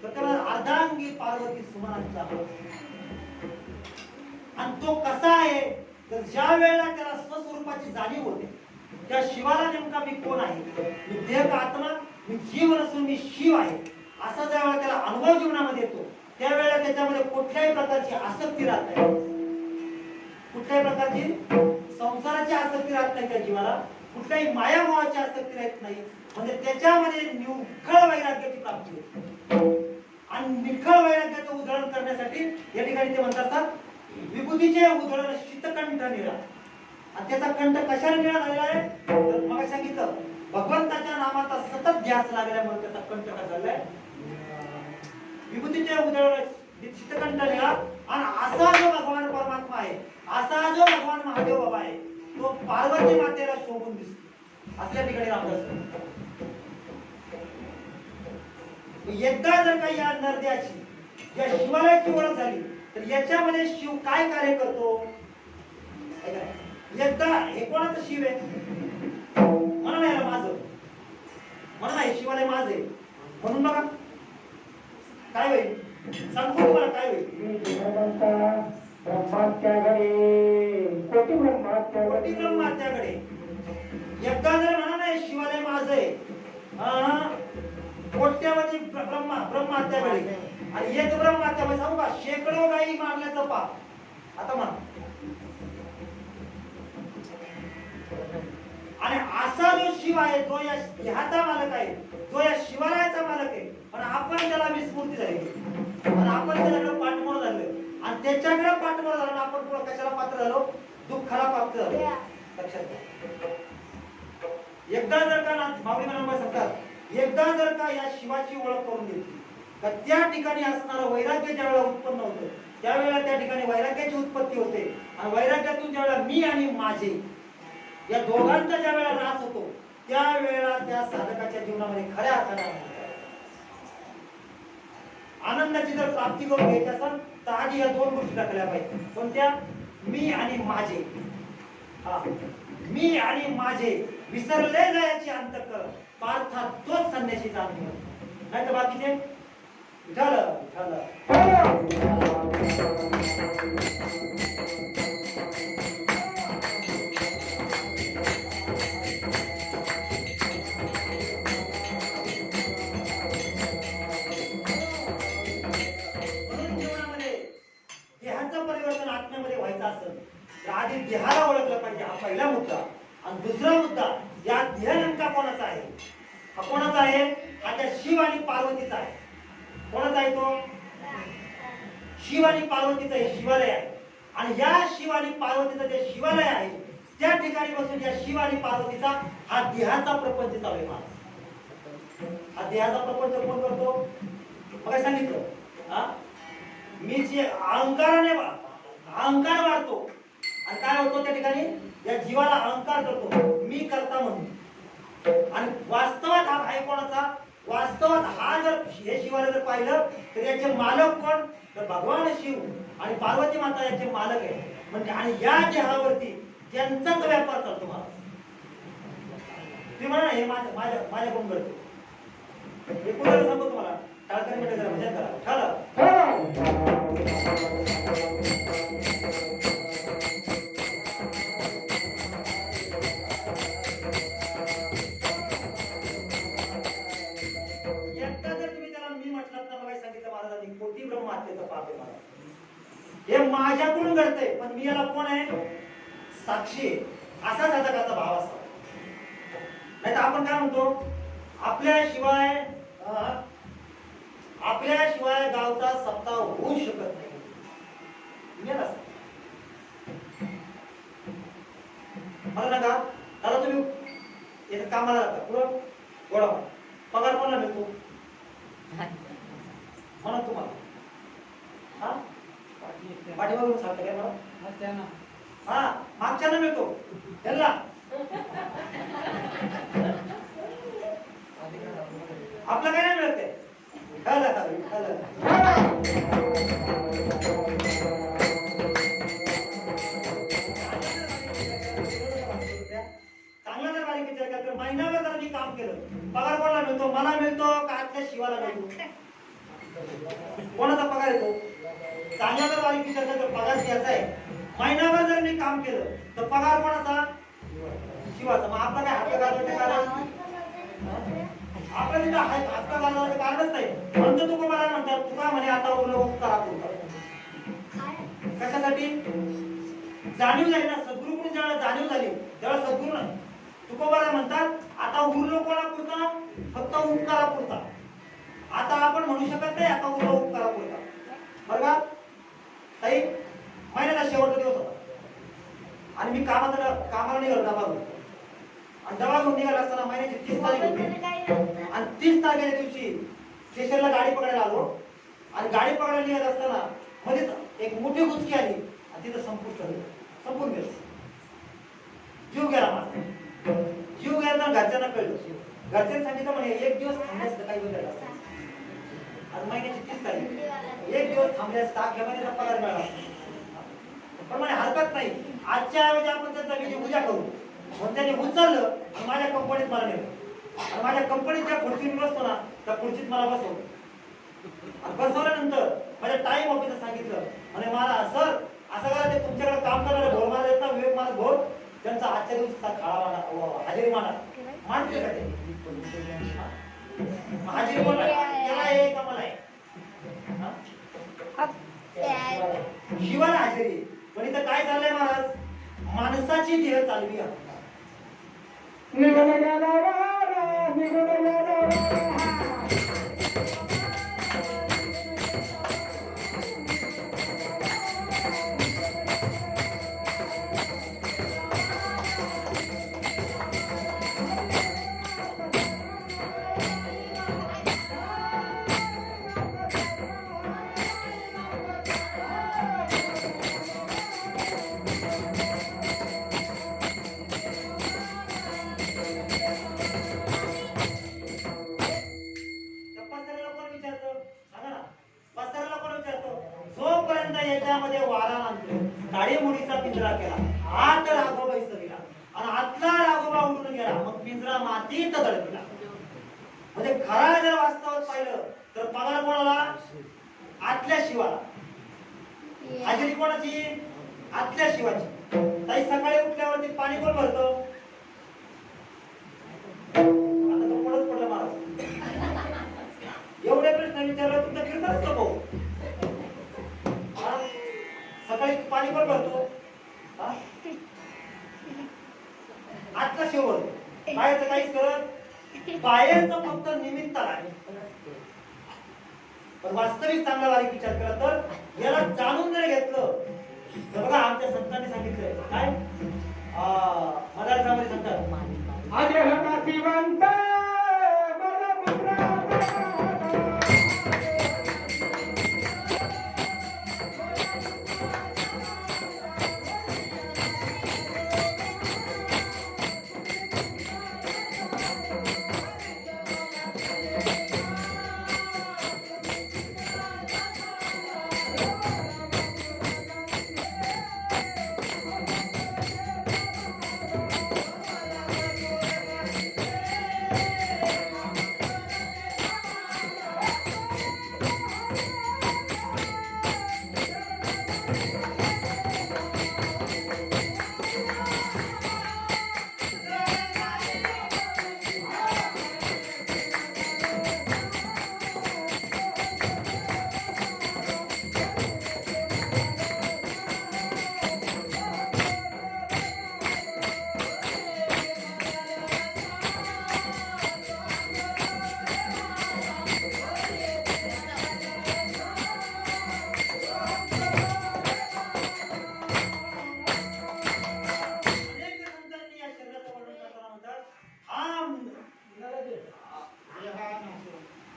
तर त्याला अर्धांगी पार्वती सुमनांच्या. आणि तो कसा आहे तर ज्या वेळेला त्याला स्वस्वरूपाची जाणीव होते, त्या शिवाला नेमका मी कोण आहे, मी देह का आत्मा, मी जीव नसून मी शिव आहे असा ज्या वेळेला त्याला अनुभव जीवनामध्ये येतो त्यावेळेला त्याच्यामध्ये कुठल्याही प्रकारची आसक्ती राहत नाही, कुठल्याही प्रकारची संसाराची आसक्ती राहत नाही त्या जीवाला, कुठल्याही मायामोहाची आसक्ती राहत नाही. म्हणजे त्याच्यामध्ये निखळ वैराग्याची प्राप्ती होते. आणि निखळ वैराग्याचं उधळण करण्यासाठी या ठिकाणी ते म्हणतात विभूतीचे उधळण शीतकंठ निळा. आणि त्याचा कंठ कशाने निळा झालेला आहे तर मग सांगितलं भगवंताच्या नामाचा सतत ध्यास लागल्यामुळे त्याचा कंठ का झालाय विभूतीचे उधळण शीतकंठ निळा. आणि असा जो भगवान परमात्मा आहे, असा जो भगवान महादेव बाबा आहे तो पार्वती मातेला शोभून दिसतो असल्या ठिकाणी रामदास. एकदा जर काही या नरद्याची या शिवालयाची ओळख झाली तर याच्यामध्ये शिव काय कार्य करतो. एकदा हे कोणाचं शिव आहे म्हणून आहे माझं, म्हणून आहे शिवालय माझं आहे म्हणून बघा काय होईल सांगतो तुम्हाला काय होईल. कोटी ब्रह्मात्याकडे एकदा जर म्हणा नाही शिवालय माझं आहे कोट्यावधी ब्रह्मात्याकडे आणि एक ब्रह्मात्याकडे सांगू का शेकडो गायी मारल्याचं पाप आता म्हणा. आणि असा जो शिव आहे जो या ह्याचा मालक आहे, जो या शिवालयाचा मालक आहे, पण आपण त्याला विस्मृती झाली आणि आपण त्याच्याकडे पाठमोड झालो आणि त्याच्याकडे पाठमोड झालो आणि आपण पुढे कशाला पात्र झालो दुःखाला प्राप्त झालो. लक्षात घ्या. एकदा जर का माऊली म्हणून सांगतात एकदा जर का या शिवाची ओळख करून घेतली तर त्या ठिकाणी असणारं वैराग्य ज्या वेळेला उत्पन्न होतं त्यावेळेला त्या ठिकाणी वैराग्याची उत्पत्ती होते. आणि वैराग्यातून ज्या वेळेला मी आणि माझे या दोघांचा ज्या वेळेला ऱ्हास होतो त्यावेळेला त्या साधकाच्या जीवनामध्ये खऱ्या अर्थाने आनंदाची जर प्राप्ती करून घ्यायची असेल तर आधी या दोन गोष्टी टाकल्या पाहिजे. कोणत्या? मी आणि माझे. मी आणि माझे विसरले जायचे अंतःकर पार्था तोच संन्यासीचा अंत नाही तर बाकीचे झालं देहाचं परिवर्तन आत्म्यामध्ये व्हायचं असेल तर आधी देहाला ओळखलं पाहिजे हा पहिला मुद्दा. आणि दुसरा मुद्दा या देह नेमका कोणाचा आहे, हा कोणाचा आहे, हा त्या शिव आणि पार्वतीचा आहे. कोणाचा आहे तो? शिव आणि पार्वतीचा हे शिवालय आहे. आणि या शिव आणि पार्वतीचं जे शिवालय आहे त्या ठिकाणी बसून या शिव आणि पार्वतीचा हा देहाचा प्रपंच चालू आहे. हा देहाचा प्रपंच कोण करतो? मग सांगितलं मी जे अहंकार वाढतो आणि काय होतो त्या ठिकाणी या जीवाला अहंकार करतो मी करता म्हणून. आणि वास्तवात हा आहे कोणाचा? वास्तवात हा जर हे शिवाला जर पाहिलं तर याचे मालक कोण तर भगवान शिव आणि पार्वती माता याचे मालक आहे. म्हणजे आणि या देहावरती त्यांचाच व्यापार चालतो. मला तुम्ही म्हणा हे माझ्या कोण करतो हे कोणाला सांगतो तुम्हाला टाळकरी मध्ये जरा मजा करा. किती ब्रह्महत्येचं पाप आहे मला. हे माझ्याकडून घडतंय, पण मी याला कोण आहे? साक्षी आहे. असा साधकाचा भाव असा. नाही तर आपण काय म्हणतो, आपल्याशिवाय गावचा सप्ताह होऊ शकत नाही. मला सांगा, दादा तुम्ही इथे कामाला जाता, पुढं गोडा पगार कोणाला मिळतो? म्हणा तुम्हाला. हा पाठीमागून सांगता काय मला? हा मागच्याला मिळतो त्यांना. आपलं काय नाही मिळत आहे. चांगला जर बारीक विचार केला तर महिनाभर जर मी काम केलं, पगार कोणाला मिळतो? मला मिळतो का आजच्या शिवाला मिळतो? कोणाचा पगार येतो? चांगला जर बारीक विचार केला तर पगार द्यायचा आहे. महिनाभर जर मी काम केलं तर पगार कोणाचा? शिवाचा. मग आपला काय हात घालण्याचं कारण? आपल्या तिथं हात घालण्याचं कारणच नाही. म्हणतो तुका मला म्हणतात, तुका म्हणे आता उरलं उपकार आपण. कशासाठी? जाणीव झाली ना, सद्गुरूकडून ज्यावेळेला जाणीव झाली त्यावेळेला सद्गुरू तुकोबाला म्हणतात आता उरलो कोणापुरता? फक्त उपकारापुरता. आता आपण म्हणू शकत नाही आता उरलो उपकारापुरता. बरं का ताई, महिन्याचा शेवटचा दिवस होता आणि मी कामाला निघालो डबा घेऊन. आणि डबा घेऊन निघाला असताना महिन्याची 30 तारीख होती आणि 30 तारखेच्या दिवशी स्टेशनला गाडी पकडायला आलो आणि गाडी पकडायला निघत असताना मध्येच एक मोठी गुचकी आली आणि तिथं संपून गेलं. जीव गेला माझा. जीव गेला तर घरच्यांना कळलं. घरच्यांनी सांगितलं म्हणे एक दिवस थांबण्यास काही बदल असतो. आज महिन्याची 30 तारीख, एक दिवस थांबल्यास ह्या महिन्याचा पगार मिळाला. पण म्हणे हरकत नाही, आजच्या ऐवजी आपण त्यांचा विधी पूजा करू. म्हणून त्यांनी उचललं आणि माझ्या कंपनीत मला नेलं आणि माझ्या कंपनीत ज्या खुर्चीत बसतो ना त्या खुर्चीत मला बसवलं. बसवल्यानंतर माझ्या टाइम ऑफिसर सांगितलं म्हणे मला सर असं करा, ते तुमच्याकडे काम करणारे भोर मारत आहेत ना, विवेक मारत भोर, त्यांचा आजच्या दिवसाचा काळा मांडा, हजेरी मांडते का ते? हजेरी बोलला त्याला आहे का मला आहे? शिवाय हजेरी. पण इथं काय चाललंय महाराज? माणसाची देह चालवी आहे. याच्यामध्ये वारा आणतो, काळी मुडीचा पिंजरा केला, आत राघोबा इसरला आणि आतला राघोबा उडून गेला, मग पिंजरा मातीत दडपला. म्हणजे खरा जर वास्तवात पाहिलं तर पगार कोणाला? आतल्या शिवाला. हजेरी कोणाची? आतल्या शिवाची. ताई सकाळी उठल्यावरती पाणी कोण भरतो? आता तो कोणच पडला महाराज. एवढे प्रश्न विचारला तुमचा कीर्तनच नको. सकाळी पाणी पण भरतो आतला शेवट, बाहेरचं काहीच करत. बाहेरचं फक्त निमित्त आहे, पण वास्तविक चांगला बारीक विचार केला तर याला जाणून जर घेतलं तर बघा आमच्या संतांनी सांगितलंय काय? मदारसामध्ये सांगतात आजे हका श्रीमंत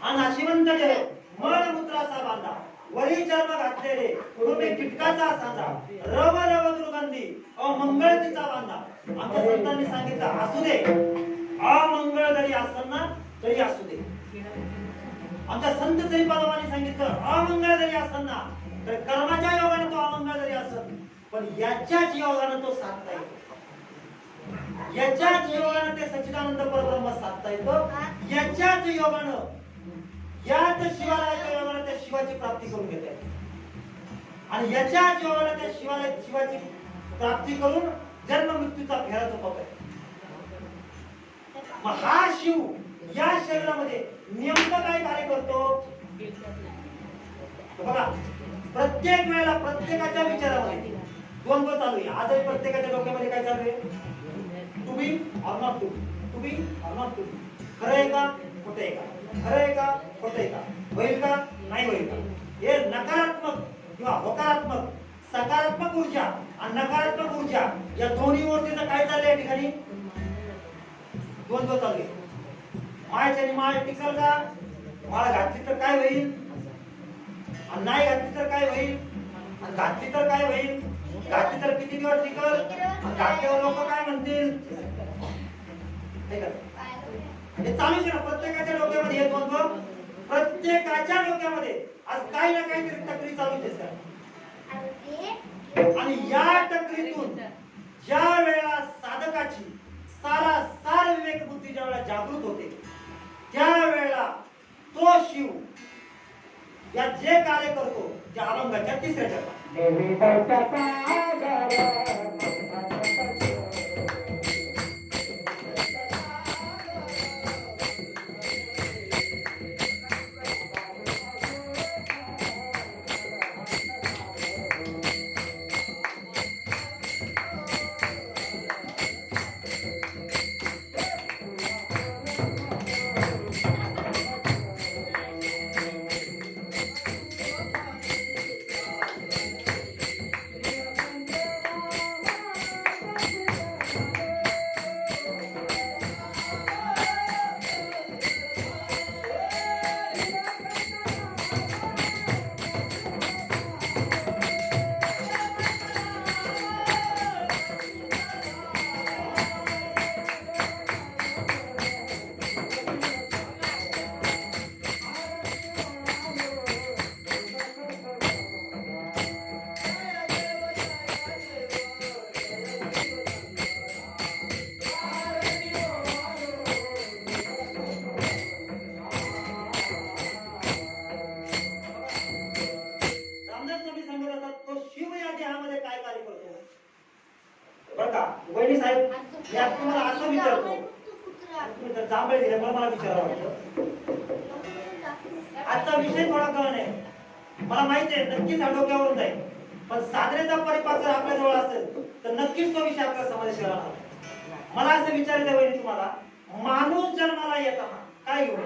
आणि नाशिवंत देव मळमूत्राचा बांधा वरी चर्म घातलेले तुम्ही कीटकाचा सांजा रव रव दुर्गंधी अमंगळतीचा बांधा. आमच्या संतांनी सांगितलं असू दे अमंगळ जरी असताना तरी असू दे. आमच्या संत श्रीपादांनी सांगितलं अमंगळ जरी असताना तर कर्माच्या योगाने तो अमंगळ जरी असत पण याच्याच योगाने तो साधता येतो. याच्याच योगाने ते सच्चिदानंद परब्रह्म साधता येतो. याच्याच योगाने याच शिवालयाच्या योगाने त्या शिवाची प्राप्ती करून घेता येते. आणि याच्याच योगाने त्या शिवाची प्राप्ती करून जन्म मृत्यूचा फेरा चुकवता येतो. मग हा शिव या शरीरामध्ये नेमकं काय कार्य करतो बघा. प्रत्येक वेळेला प्रत्येकाच्या विचारामध्ये द्वंद्व चालू आहे. आजही प्रत्येकाच्या डोक्यामध्ये काय चालू आहे? To be or not to be, to be or not to be. खरं आहे का खोटं आहे का, खरं आहे का खोटं आहे का, होईल का नाही होईल का. हे नकारात्मक किंवा होकारात्मक सकारात्मक ऊर्जा आणि नकारात्मक ऊर्जा या दोन्ही ऊर्जेचं काय चाललंय या ठिकाणी? द्वंद्व चालू आहे. माळ्याच्याने माळ टिकल का? माळ घातली तर काय होईल आणि नाही घातली तर काय होईल आणि घातली तर काय होईल. घातली तर किती दिवस टिकल आणि घातल्यावर लोक काय म्हणतील. हे चालूच आहे. प्रत्येकाच्या डोक्यामध्ये हे द्वंद्व प्रत्येकाच्या डोक्यामध्ये आज काही ना काहीतरी टकरी चालूच आहे. आणि या टकरीतून ज्या वेळेला साधकाची सार विवेक बुद्धी ज्या वेळेला जागृत होते त्यावेळेला तो शिव या जे कार्य करतो त्या अभंगाच्या तिसऱ्या टप्प्यात वहिनी साहेब यात तुम्हाला असं विचारतो तुम्ही तर जांभळे दिल्यामुळे मला विचारावं वाटतं. आजचा विषय थोडा कळण आहे मला माहिती आहे नक्कीच हा डोक्यावरून जाईल पण साधनेचा परिपाक जर आपल्या जवळ असेल तर नक्कीच तो विषय आपल्या समाजाशी राहणार. मला असं विचारायचं वहिनी तुम्हाला माणूस जन्माला येताना काय घेऊन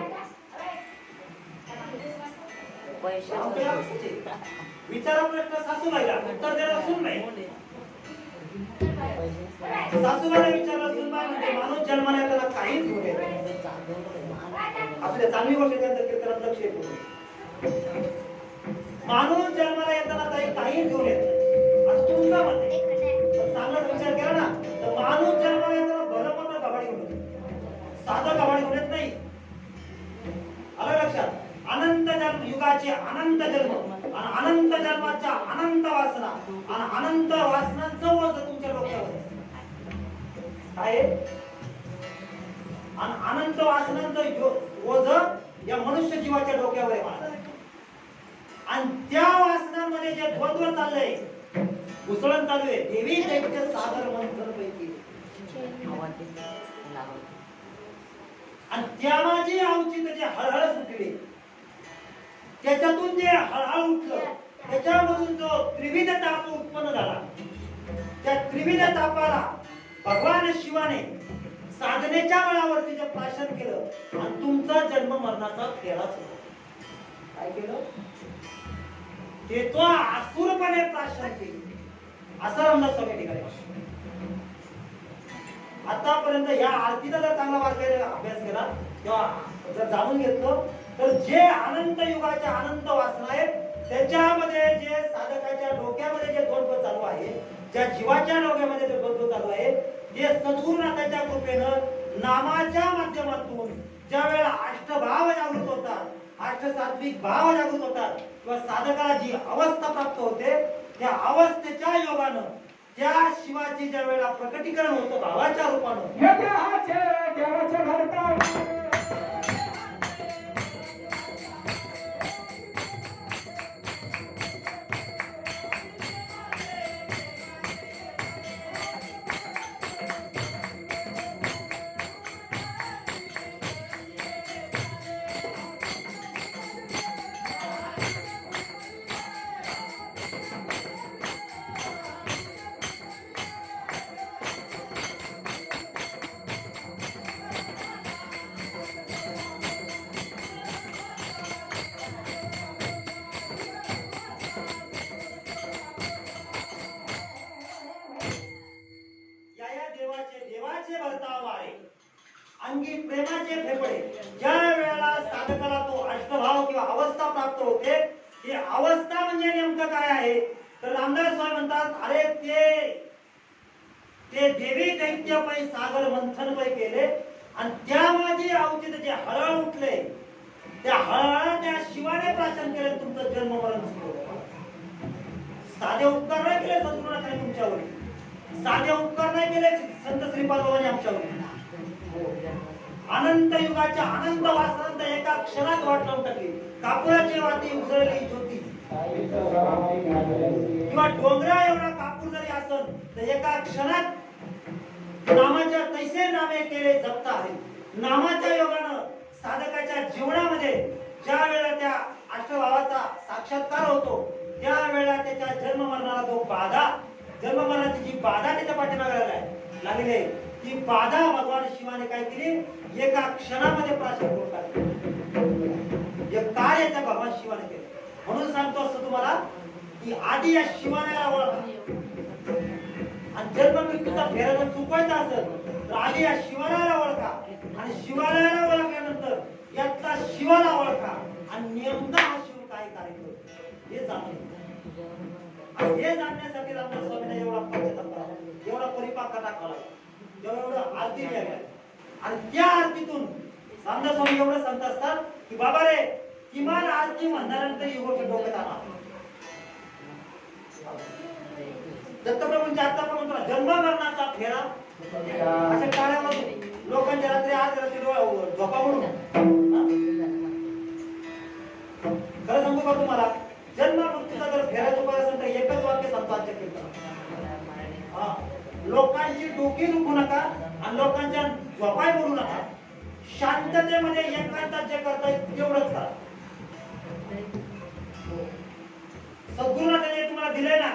विचारा प्रश्न सासूबाईला उत्तर द्यायला सून नाही. सासूबाईला विचारलं सुनबाई म्हणजे माणूस जन्माला येताना काहीच घेऊन येत आपल्या चांगली गोष्ट त्यांचं कीर्तनात लक्ष येतो. माणूस जन्माला येताना काहीच घेऊन येत असं तुमचं मत आहे. पण चांगलाच विचार केला ना तर माणूस जन्माला येताना भलं मोठं कबाडी घेऊन येतो. साधं कबाडी घेऊन येत नाही. आलं लक्षात. अनंत जन्म युगाचे अनंत जन्म आणि अनंत जन्माच्या अनंत वासना आणि अनंत वासनांचं ओझ तुमच्या डोक्यावर आहे. आणि अनंत वासनांचं ओझ या मनुष्य जीवाच्या डोक्यावर आहे. आणि त्या वासनांमध्ये जे द्वंद्व चाललंय घुसळण चालू आहे देवी दैत्य सागर मंथन पैकी आणि त्यामाजी अवचित जे हळहळ सुटली त्याच्यातून जे हळहळ उठलं त्याच्यामधून जो त्रिविध ताप उत्पन्न झाला त्या त्रिविध तापाला भगवान शिवाने साधनेच्या बळावरती जे प्राशन केलं आणि तुमचा जन्म मरणाचा खेळाच काय केलं ते तो आसुरपणे प्राशन केले असं रामदास स्वामी ठिकाणी. आतापर्यंत या आरतीचा जर चांगला वारकरी अभ्यास केला किंवा जर जाणून घेतलं तर जे अनंत युगाच्या अनंत वासना आहेत त्याच्यामध्ये जे साधकाच्या डोक्यामध्ये जे द्वंद्व चालू आहे, ज्या जीवाच्या डोक्यामध्ये जे द्वंद्व चालू आहे, ते सद्गुरुनाथाच्या कृपेनं नामाच्या माध्यमातून ज्या वेळेला अष्टभाव जागृत होतात, अष्टसात्विक भाव जागृत होतात किंवा साधकाला जी अवस्था प्राप्त होते, त्या अवस्थेच्या योगानं त्या शिवाची ज्या वेळेला प्रकटीकरण होतं भावाच्या रूपानं, देवाचे भरता देवाचे वर्ताव आहे, अंगी प्रेमाचे फेफडे. ज्या वेळेला साधकाला तो अष्टभाव किंवा अवस्था प्राप्त होते, ही अवस्था म्हणजे नेमकं काय आहे तर रामदास स्वामी म्हणतात, अरे ते देवी दैत्य पै सागर मंथन पै केले आणि त्या माझी अवचित जे हळहळ उठले, त्या हळहळ त्या शिवाने प्राशन केले, तुमचं जन्म मरण सुरू. साधे उपकार नाही केले सद्गुरुनाथांनी तुमच्यावर, साधे उपकार नाही केले संत श्रीपाद बाबांनी आमच्यावर. अनंत युगाच्या अनंत वासनांत एका क्षणात वाट लावून टाकली. कापुराची वाती उजळली ज्योती, किंवा डोंगरा एवढा कापूर जरी असल तर एका क्षणात नामाच्या तैसे नामे केले जपता आहे. नामाच्या योगानं साधकाच्या जीवनामध्ये ज्या वेळेला त्या अष्टभावाचा साक्षात्कार होतो, त्या वेळेला त्याच्या जन्म मरणाला जो बाधा, जन्म मरणाची जी बाधा त्याच्या पाठीमागे लागली आहे, ती बाधा भगवान शिवाने काय केली, एका क्षणामध्ये प्राशन करून टाकली. हे कार्य त्या भगवान शिवाने केले. म्हणून सांगतो असं तुम्हाला की आधी या शिवाला ओळखा, आणि जन्म मृत्यूचा फेरा जर चुकवायचा असेल तर आधी या शिवाला ओळखा, आणि शिवाला ओळखल्यानंतर यातला शिवाला ओळखा, आणि नेमका हा शिव काय कार्य करतो हे जाणून घ्या. आणि हे जाणण्यासाठी रामदास स्वामींना एवढा पश्चाताप करावा, एवढा परिपाक टाकावा, एवढं आरती घ्यावी. आणि त्या आरतीतून रामदास स्वामी एवढं सांगत असतात की बाबा रे, किमान आरती म्हणणाऱ्यांतर ही गोष्ट डोक्यात आणा. दत्तप्रभूंच्या आजचा पण म्हणतो, जन्म मरणाचा फेरा अशा काळामध्ये लोकांच्या रात्री आज रात्री झोपा म्हणून. खरं सांगू का तुम्हाला, जन्म मृत्यूचा जर फेरा चुकायचा असेल तर एकच वाक्य सांगतो आजच्या कीर्तनात, लोकांची डोकी दुखू नका आणि लोकांच्या झोपाय बोलू नका, शांततेमध्ये एकांतात जे करता येईल तेवढंच करा. सद्गुरुनाथाने तुम्हाला दिले ना,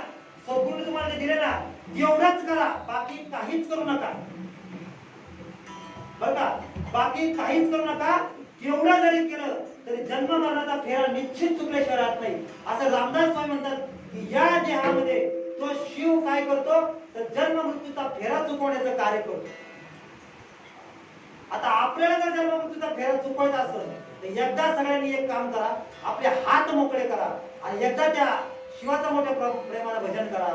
सद्गुरूने तुम्हाला दिले ना, एवढंच करा, बाकी काहीच करू नका. बरं का, बाकी काहीच करू नका. एवढं जरी केलं तरी जन्म मरणाचा फेरा निश्चित चुकल्याशिवाय राहत नाही. असं रामदास स्वामी म्हणतात की या देहामध्ये तो शिव काय करतो तर जन्म मृत्यूचा फेरा चुकवण्याचं कार्य करतो. आता आपल्याला जर जन्म मृत्यूचा फेरा चुकवायचा असेल तर एकदा सगळ्यांनी एक काम करा, आपले हात मोकळे करा आणि एकदा त्या शिवाचं मोठ्या प्रेमानं भजन करा.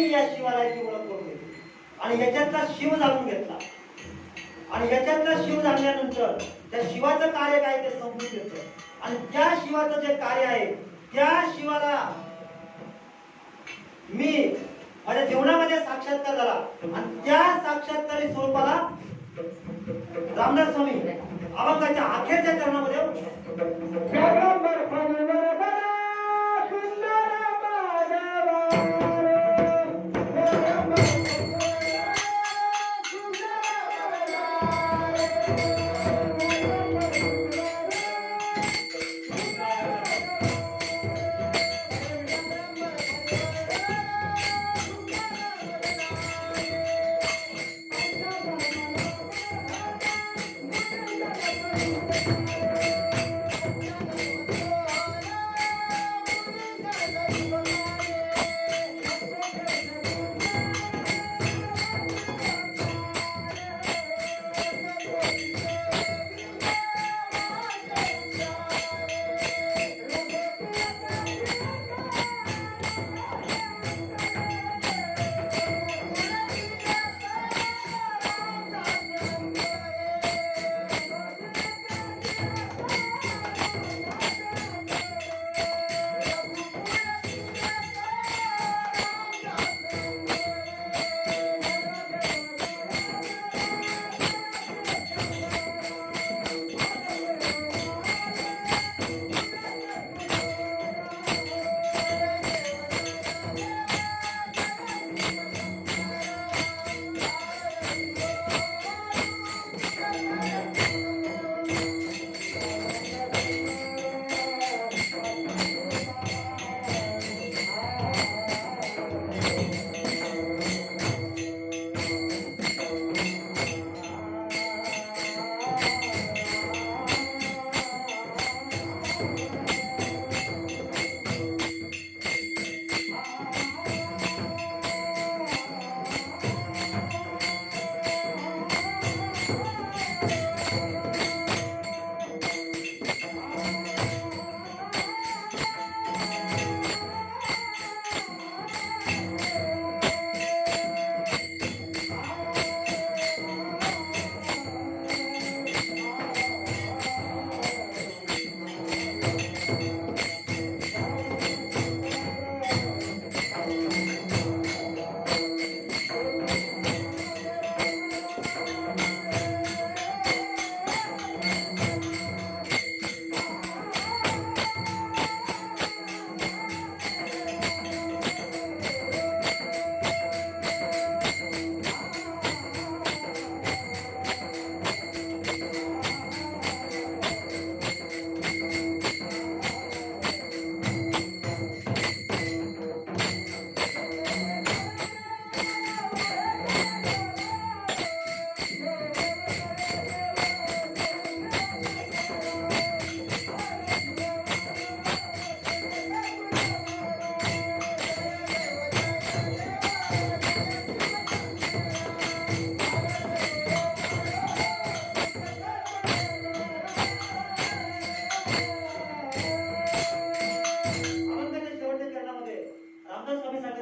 मी या शिवालयाची ओळख करून घेतली आणि याच्यातला शिव जाणून घेतला आणि याच्यातला शिव जाणल्यानंतर त्या शिवाचं कार्य काय ते समजून घेतलं आणि त्या शिवाचं जे कार्य आहे त्या शिवाला मी माझ्या जीवनामध्ये साक्षात्कार झाला आणि त्या साक्षात्कारी स्वरूपाला रामदास स्वामी अभंगाच्या अखेरच्या चरणामध्ये जगंबर फणीवर बरा सुंदर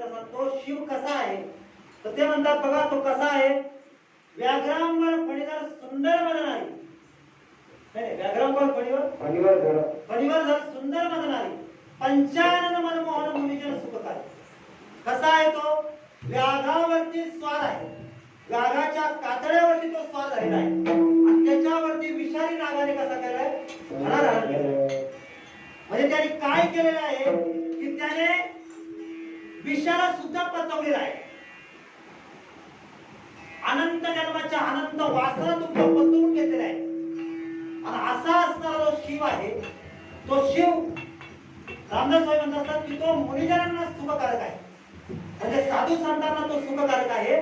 माधवा शिव कसा आहे तर ते म्हणतात बघा तो कसा आहे व्याघ्रांवर फणीवर सुंदर मदनारी नाही व्याघ्रांवर फणीवर जर सुंदर मदनारी पंचानन मनमोहन मुनिजन सुखकारी कसा आहे तो व्याघावरती स्वार आहे व्याघाच्या कातड्यावरती तो स्वार झालेला आहे आणि त्याच्यावरती विषारी नागाने कसा केलाय धडा धारण केलाय म्हणजे त्याने काय केलेलं आहे की त्याने विषाला सुद्धा पचवलेला आहे अनंत जन्माच्या अनंत वासना तो पचवून घेतलेला आहे आणि असा असणारा जो शिव आहे तो शिव रामदास स्वामी म्हणत असतात की तो मुनिजनांना सुखकारक आहे म्हणजे साधू संतांना तो सुखकारक आहे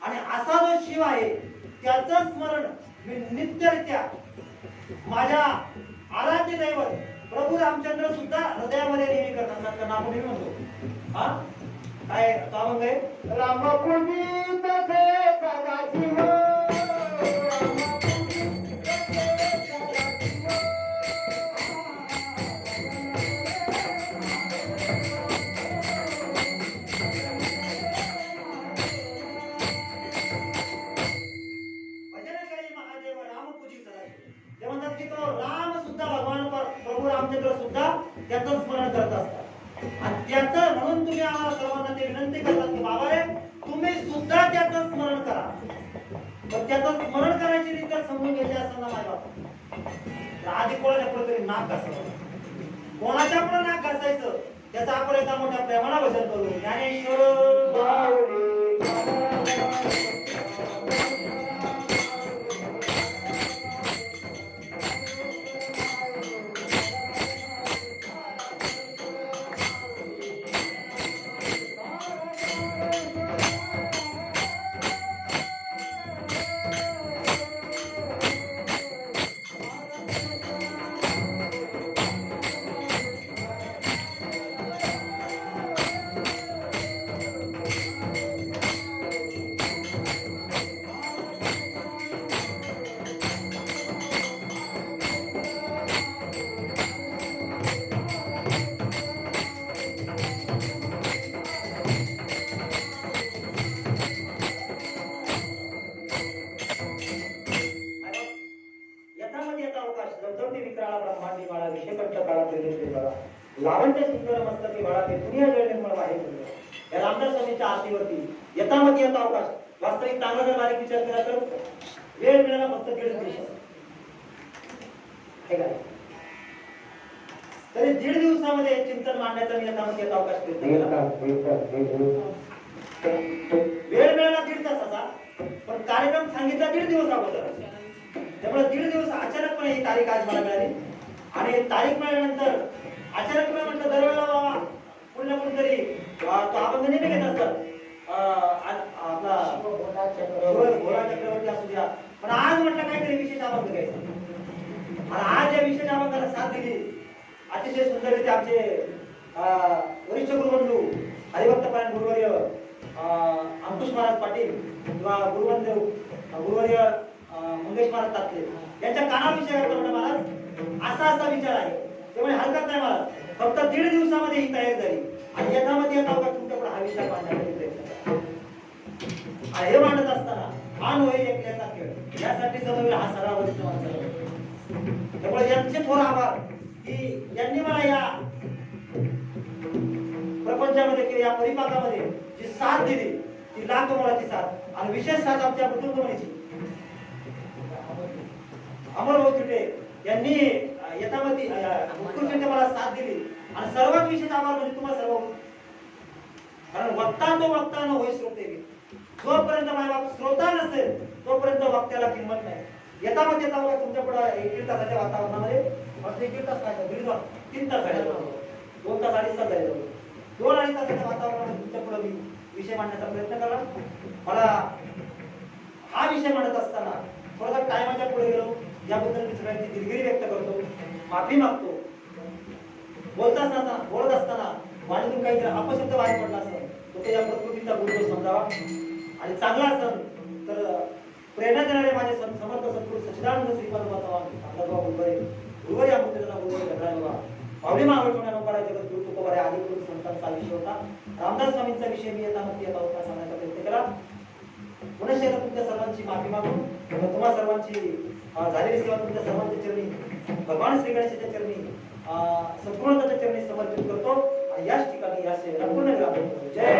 आणि असा जो शिव आहे त्याचं स्मरण मी नित्यरित्या माझ्या आराध्य दैवत प्रभू रामचंद्र सुद्धा हृदयामध्ये नेहमी करत असतात कारण आपण नेहमी म्हणतो हा काय तो अभंग आहे रामपुनीत से सदाशिव त्याचं म्हणून तुम्ही आम्हाला सर्वांना ते विनंती करतात की बाबा रे तुम्ही सुद्धा त्याचं स्मरण करा. पण त्याचं स्मरण करायची रीत जर समजून घ्यायची असेल ना माझ्या तर आधी कोणाच्या पुढे तरी नाक घासावं. कोणाच्या पुढे नाक घासायचं त्याचा आपण एका मोठ्या प्रेमाला भजन करू. ज्ञानेश्वर माऊली लावण्य सुंदर मस्तकी बाळा ते दुनिया जळणे मला आहे. या रामदास स्वामींच्या आरतीवरती यथामती यथा अवकाश वास्तविक चांगला जर बारीक विचार केला तर वेळ मिळाला फक्त 1.5 दिवस आहे का? तरी 1.5 दिवसामध्ये चिंतन मांडण्याचा मी यथामती यथा अवकाश वेळ मिळाला 1.5 तासाचा पण कार्यक्रम सांगितला 1.5 दिवस अगोदर. त्यामुळे 1.5 दिवस अचानकपणे ही तारीख आज मला मिळाली आणि तारीख मिळाल्यानंतर अचानक म्हटलं दरवेळेला बाबा कुठल्या कोणतरी तो अभंग नेहमी घेत असतात आपला भोला चक्रवर्ती असू द्या पण आज म्हटलं काहीतरी विशेष अभंग घ्यायचा आणि आज या विशेष अभंगाला साथ दिली अतिशय सुंदररीत्या आमचे वरिष्ठ गुरुबंधू हरिभक्तपरायण गुरुवर्य अंकुश महाराज पाटील किंवा गुरुवर्य मंगेश महाराज तात्ले यांच्या कानाविषयी महाराज असा विचार आहे. त्यामुळे हरकत नाही मला फक्त 1.5 दिवसामध्ये ही तयारी झाली आणि यथामती यथा अवकाश तुमच्याकडे हा विचार मांडण्याचा प्रयत्न करा. हे मांडत असताना मान होईल एकल्याचा खेळ यासाठी जमवला हा सगळा वरिष्ठ माणसाला. त्यामुळे यांचे थोर आभार की यांनी मला या प्रपंचामध्ये किंवा या परिपाकामध्ये जी साथ दिली ती लाख मोलाची साथ आणि विशेष साथ आमच्या बुजुर्गमणीची अमरभाऊ तिटे यांनी यथामती उत्कृष्ट मला साथ दिली आणि सर्वात विशेष आभार म्हणजे तुम्हाला सर्व कारण वक्ता न होई श्रोते जोपर्यंत माझा श्रोता नसेल तोपर्यंत वक्त्याला किंमत नाही. यथामती यथा अवकाश तुमच्या पुढे 1.5 तासाच्या वातावरणामध्ये फक्त 1.5 तास काय 3 तास झाले 2 तास 2.5 तास झाले 2-2.5 तासाच्या वातावरणामध्ये तुमच्या पुढे मी विषय मांडण्याचा प्रयत्न करा. मला हा विषय मांडत असताना थोडासा टायमाच्या पुढे गेलो याबद्दल मी सगळ्यांची दिलगिरी व्यक्त करतो, माफी मागतो. बोलत असताना वाणीतून काहीतरी अपशब्द बाहेर पडला असेल तर ते या प्रकृतीचा गुरुदोष समजावा आणि चांगला असेल तर प्रेरणा देणारे माझे समर्थ सद्गुरू सच्चिदानंद श्रीपाद बाबा गुरुवारी अमृतदादा गुरुवारी घडला बाबा पावली मावळकोण्या नोकरा जगत गुरु तुकोबारे आदी गुरु संतांचा विषय होता. रामदास स्वामींचा विषय मी यथामती यथा अवकाश सांगण्याचा प्रयत्न केला. पुन्हा शेतात तुमच्या सर्वांची माफी मागून तुम्हा सर्वांची झालेली सेवा तुमच्या सर्वांच्या चरणी भगवान श्री गणेशाच्या चरणी संपूर्णताच्या चरणी समर्पित करतो आणि याच ठिकाणी या सेवेला पूर्ण विराम देतो. जय